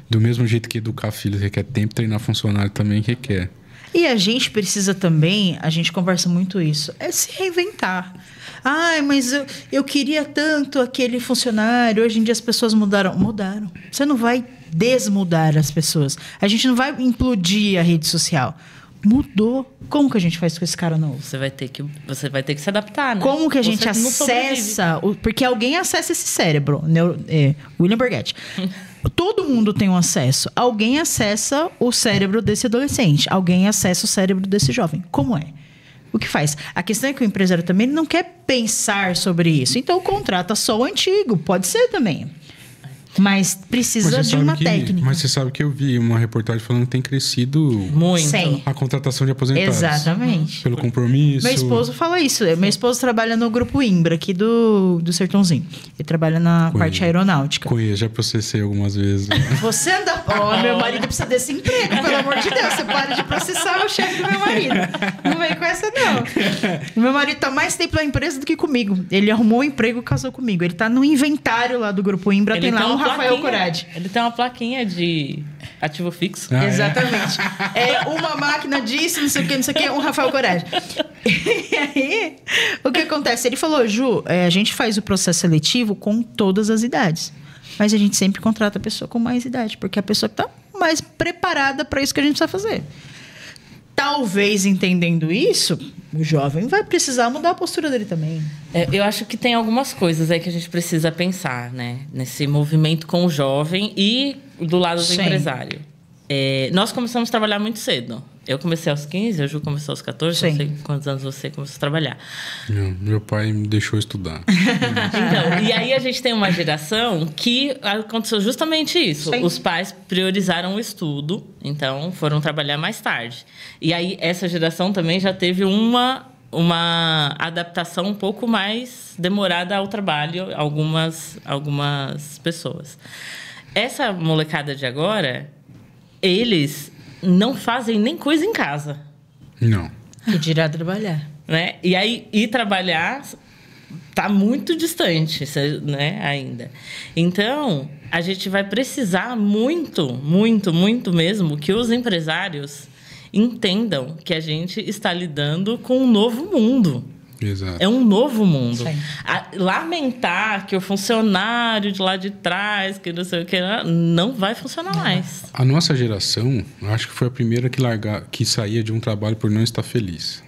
Do mesmo jeito que educar filhos requer tempo, treinar funcionário também requer. E a gente precisa também, a gente conversa muito isso, é se reinventar. Ai, mas eu queria tanto aquele funcionário, hoje em dia as pessoas mudaram. Mudaram. Você não vai desmudar as pessoas. A gente não vai implodir a rede social. Mudou. Como que a gente faz com esse cara novo? Você vai ter que se adaptar, né? Como que a gente Você não acessa... Porque alguém acessa esse cérebro. William Borghetti. Todo mundo tem um acesso. Alguém acessa o cérebro desse adolescente. Alguém acessa o cérebro desse jovem. Como é? O que faz? A questão é que o empresário também não quer pensar sobre isso. Então, contrata só o antigo. Pode ser também. Mas precisa de uma técnica. Mas você sabe que eu vi uma reportagem falando que tem crescido muito. Sim. a contratação de aposentados. Exatamente. Pelo compromisso. Meu esposo fala isso. Meu esposo trabalha no Grupo Imbra, aqui do Sertãozinho. Ele trabalha na parte aeronáutica. Conheço, já processei algumas vezes. Você anda... meu marido precisa desse emprego, pelo amor de Deus. Você para de processar o chefe do meu marido. Não vem com essa, não. Meu marido tá mais tempo na empresa do que comigo. Ele arrumou um emprego e casou comigo. Ele tá no inventário lá do Grupo Imbra. Tem lá um Rafael Corade. Ele tem uma plaquinha de ativo fixo. Exatamente. É uma máquina disso, não sei o que, um Rafael Corade. E aí, o que acontece? Ele falou, Ju, a gente faz o processo seletivo com todas as idades. Mas a gente sempre contrata a pessoa com mais idade, porque é a pessoa que tá mais preparada para isso que a gente precisa fazer. talvez entendendo isso, o jovem vai precisar mudar a postura dele também. Eu acho que tem algumas coisas aí que a gente precisa pensar, né? Nesse movimento com o jovem e do lado do Sim. empresário. Nós começamos a trabalhar muito cedo. Eu comecei aos 15, a Ju começou aos 14, Sim. não sei quantos anos você começou a trabalhar. Meu pai me deixou estudar. Então, e aí a gente tem uma geração que aconteceu justamente isso. Sim. Os pais priorizaram o estudo, então foram trabalhar mais tarde. E aí essa geração também já teve uma adaptação um pouco mais demorada ao trabalho, algumas pessoas. Essa molecada de agora, eles não fazem nem coisa em casa, Não. Que dirá trabalhar. né? E aí ir trabalhar tá muito distante, né, ainda. Então, a gente vai precisar muito, muito, muito mesmo que os empresários entendam que a gente está lidando com um novo mundo. Exato. É um novo mundo. Sim. Lamentar que o funcionário de lá de trás, que não sei o que, não vai funcionar mais. A nossa geração, acho que foi a primeira que saía de um trabalho por não estar feliz.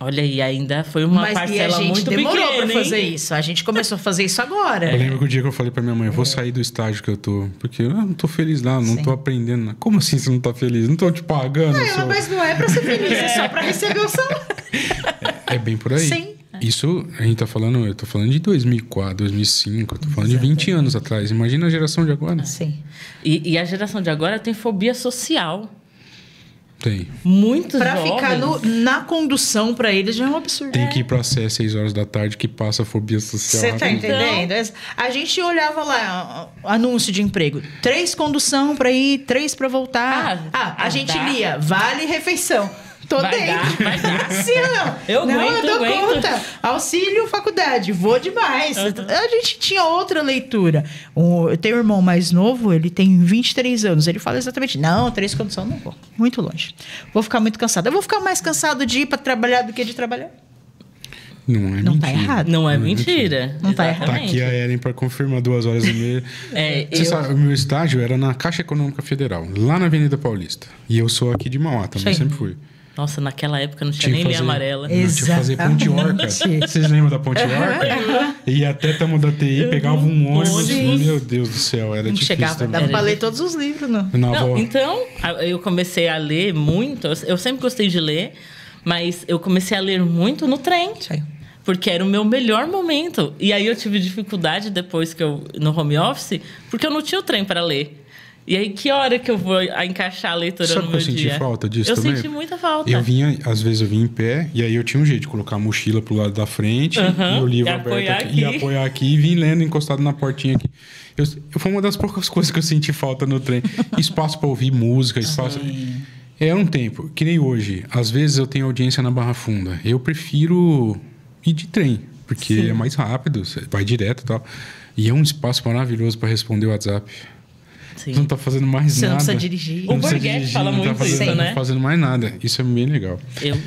Olha, e ainda foi uma Mas e a parcela gente muito demorou pequena, pra fazer hein? isso. A gente começou a fazer isso agora. Eu lembro que o dia que eu falei pra minha mãe, eu vou sair do estágio que eu tô, porque eu não tô feliz lá, não Sim. tô aprendendo nada. Como assim você não tá feliz? Não tô te pagando. seu... Mas não é pra ser feliz, é só pra receber o salário. É bem por aí. Sim. Isso, a gente tá falando, eu tô falando de 2004, 2005, eu tô falando de 20 anos atrás. Imagina a geração de agora. Sim. E a geração de agora tem fobia social. Tem. Muitos Pra jovens. ficar na condução pra eles já é um absurdo. Tem que ir pra Sé 6 horas da tarde que passa a fobia social. Você tá rapidinho. entendendo? A gente olhava lá, anúncio de emprego. 3 condução pra ir, 3 pra voltar. A gente dá. lia, vale refeição. Tô Vai dentro. dar, vai dar. Sim ou não? Eu não, aguento, eu dou eu aguento. conta. Auxílio, faculdade, vou demais. A gente tinha outra leitura. Eu tenho um irmão mais novo, ele tem 23 anos. Ele fala exatamente, não, 3 condução não vou. Muito longe. Vou ficar muito cansado. Eu vou ficar mais cansado de ir pra trabalhar do que de trabalhar. Não é Não mentira. tá errado. Não é mentira. Não tá errado. Tá aqui a Ellen pra confirmar 2h30. Você sabe, o meu estágio era na Caixa Econômica Federal, lá na Avenida Paulista. E eu sou aqui de Mauá também, Sim. sempre fui. Nossa, naquela época não tinha Tinha nem que linha fazer- amarela. Não, tinha que fazer Ponte Orca. Exatamente. Vocês lembram da Ponte Orca? Ia até Tamo da TI, pegava um ônibus. Sim. Meu Deus do céu, era Não difícil chegava, também. dava pra ler todos os livros, não. Na Não, avó. então, eu comecei a ler muito. Eu sempre gostei de ler, mas eu comecei a ler muito no trem. Sim. Porque era o meu melhor momento. E aí eu tive dificuldade depois que no home office, porque eu não tinha o trem para ler. E aí, que hora que eu vou encaixar a leitura Sabe no que meu eu senti dia? falta disso eu também? senti muita falta. Às vezes eu vinha em pé, e aí eu tinha um jeito de colocar a mochila pro lado da frente, Aham, e o livro e aberto apoiar aqui, e aqui. apoiar aqui, e vim lendo encostado na portinha aqui. Foi uma das poucas coisas que eu senti falta no trem. Espaço para ouvir música, espaço... É um tempo, que nem hoje. Às vezes eu tenho audiência na Barra Funda. Eu prefiro ir de trem, porque é mais rápido, você vai direto e tal. E é um espaço maravilhoso para responder o WhatsApp. Sim. Você não tá fazendo mais Você não nada. precisa dirigir. Não O precisa Borghetti dirigir, fala não tá muito fazendo, isso, não né? tá fazendo mais nada. Isso é bem legal.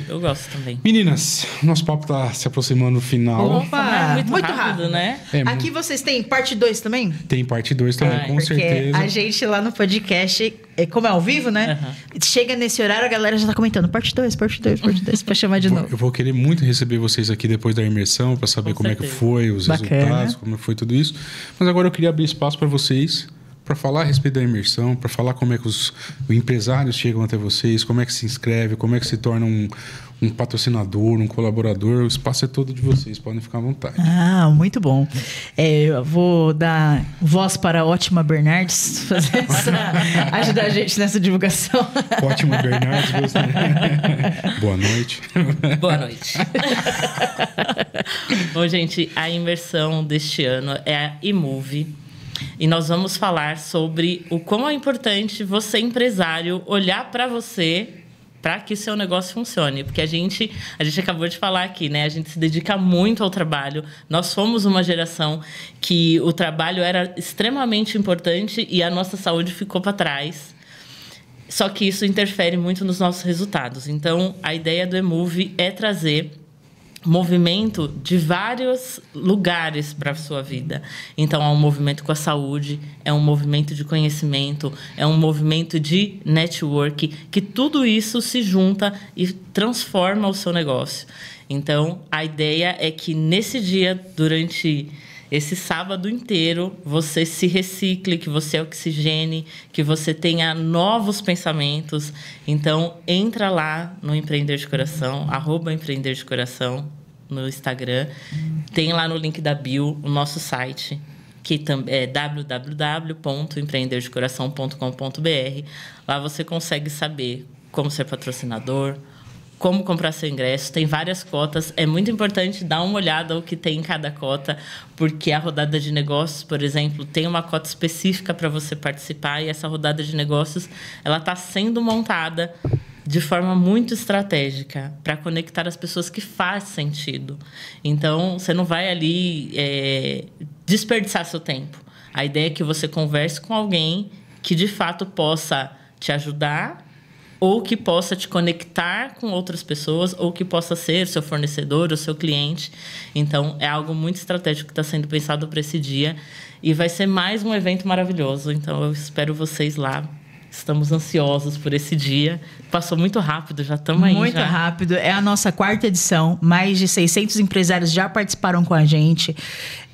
Eu gosto também. Meninas, nosso papo tá se aproximando do final. Opa, mas muito rápido, né? Aqui vocês têm parte 2 também? Tem parte 2 também, Ai, com Porque certeza. a gente lá no podcast, como é ao vivo, né? Chega nesse horário, a galera já tá comentando parte 2, parte 2, parte 2, pra chamar de novo. Eu vou querer muito receber vocês aqui depois da imersão para saber Com como é que certeza. foi, os Bacana. resultados, como foi tudo isso. Mas agora eu queria abrir espaço para vocês, para falar a respeito da imersão, para falar como é que os empresários chegam até vocês, como é que se inscreve, como é que se torna um patrocinador, um colaborador. O espaço é todo de vocês, podem ficar à vontade. Ah, muito bom. Eu vou dar voz para a ótima Bernardes ajudar a gente nessa divulgação. Ótimo, Bernardo. Gostei. Boa noite. Boa noite. Bom, gente, a imersão deste ano é a eMove. E nós vamos falar sobre o quão é importante você, empresário, olhar para você para que seu negócio funcione. Porque a gente acabou de falar aqui, né? A gente se dedica muito ao trabalho. Nós fomos uma geração que o trabalho era extremamente importante e a nossa saúde ficou para trás. Só que isso interfere muito nos nossos resultados. Então, a ideia do eMove é trazer movimento de vários lugares para a sua vida. Então, é um movimento com a saúde, é um movimento de conhecimento, é um movimento de network, que tudo isso se junta e transforma o seu negócio. Então, a ideia é que nesse dia, durante esse sábado inteiro, você se recicle, que você oxigene, que você tenha novos pensamentos. Então, entra lá no Empreender de Coração, @Empreender de Coração, no Instagram. Tem lá no link da bio o nosso site, que é www.empreenderdecoração.com.br. Lá você consegue saber como ser patrocinador, como comprar seu ingresso. Tem várias cotas. É muito importante dar uma olhada o que tem em cada cota, porque a rodada de negócios, por exemplo, tem uma cota específica para você participar, e essa rodada de negócios ela está sendo montada de forma muito estratégica para conectar as pessoas que faz sentido. Então, você não vai ali desperdiçar seu tempo. A ideia é que você converse com alguém que, de fato, possa te ajudar, ou que possa te conectar com outras pessoas, ou que possa ser seu fornecedor ou seu cliente. Então, é algo muito estratégico que está sendo pensado para esse dia. E vai ser mais um evento maravilhoso. Então, eu espero vocês lá. Estamos ansiosos por esse dia. Passou muito rápido, já estamos aí. Muito rápido. É a nossa 4ª edição. Mais de 600 empresários já participaram com a gente.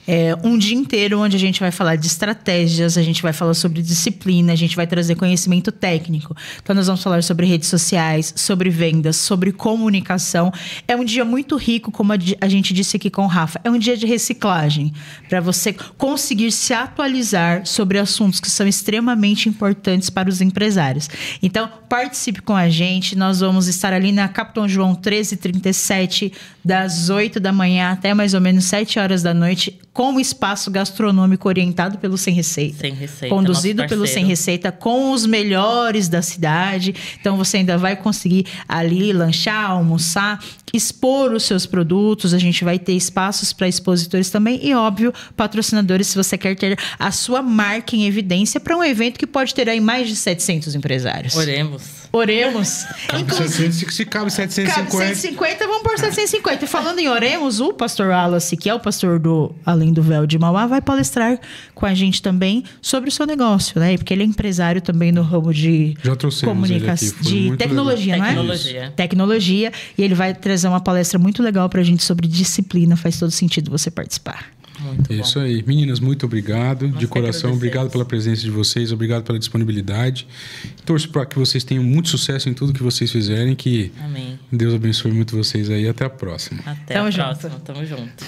É um dia inteiro onde a gente vai falar de estratégias, a gente vai falar sobre disciplina, a gente vai trazer conhecimento técnico. Então, nós vamos falar sobre redes sociais, sobre vendas, sobre comunicação. É um dia muito rico, como a gente disse aqui com o Rafa. É um dia de reciclagem, para você conseguir se atualizar sobre assuntos que são extremamente importantes para os empresários. Então, participe com a gente. Nós vamos estar ali na Capitão João 1337, das 8 da manhã até mais ou menos 7 horas da noite, com um espaço gastronômico orientado pelo Sem Receita. Sem Receita, conduzido pelo Sem Receita, com os melhores da cidade. Então, você ainda vai conseguir ali lanchar, almoçar, expor os seus produtos. A gente vai ter espaços para expositores também. E, óbvio, patrocinadores, se você quer ter a sua marca em evidência para um evento que pode ter aí mais de 700 empresários. Oremos. Se cabe 750. Cabe 150, vamos por 750. E falando em oremos, o pastor Wallace, que é o pastor do Além do Véu de Mauá, vai palestrar com a gente também sobre o seu negócio, né? Porque ele é empresário também no ramo de comunicação, de tecnologia, legal. Não é? Tecnologia. E ele vai trazer uma palestra muito legal pra gente sobre disciplina. Faz todo sentido você participar. Muito isso bom. Aí. Meninas, muito obrigado. De coração, obrigado pela presença de vocês, obrigado pela disponibilidade. Torço para que vocês tenham muito sucesso em tudo que vocês fizerem, que Amém. Deus abençoe muito vocês aí. Até a próxima. Até a próxima. Tamo junto.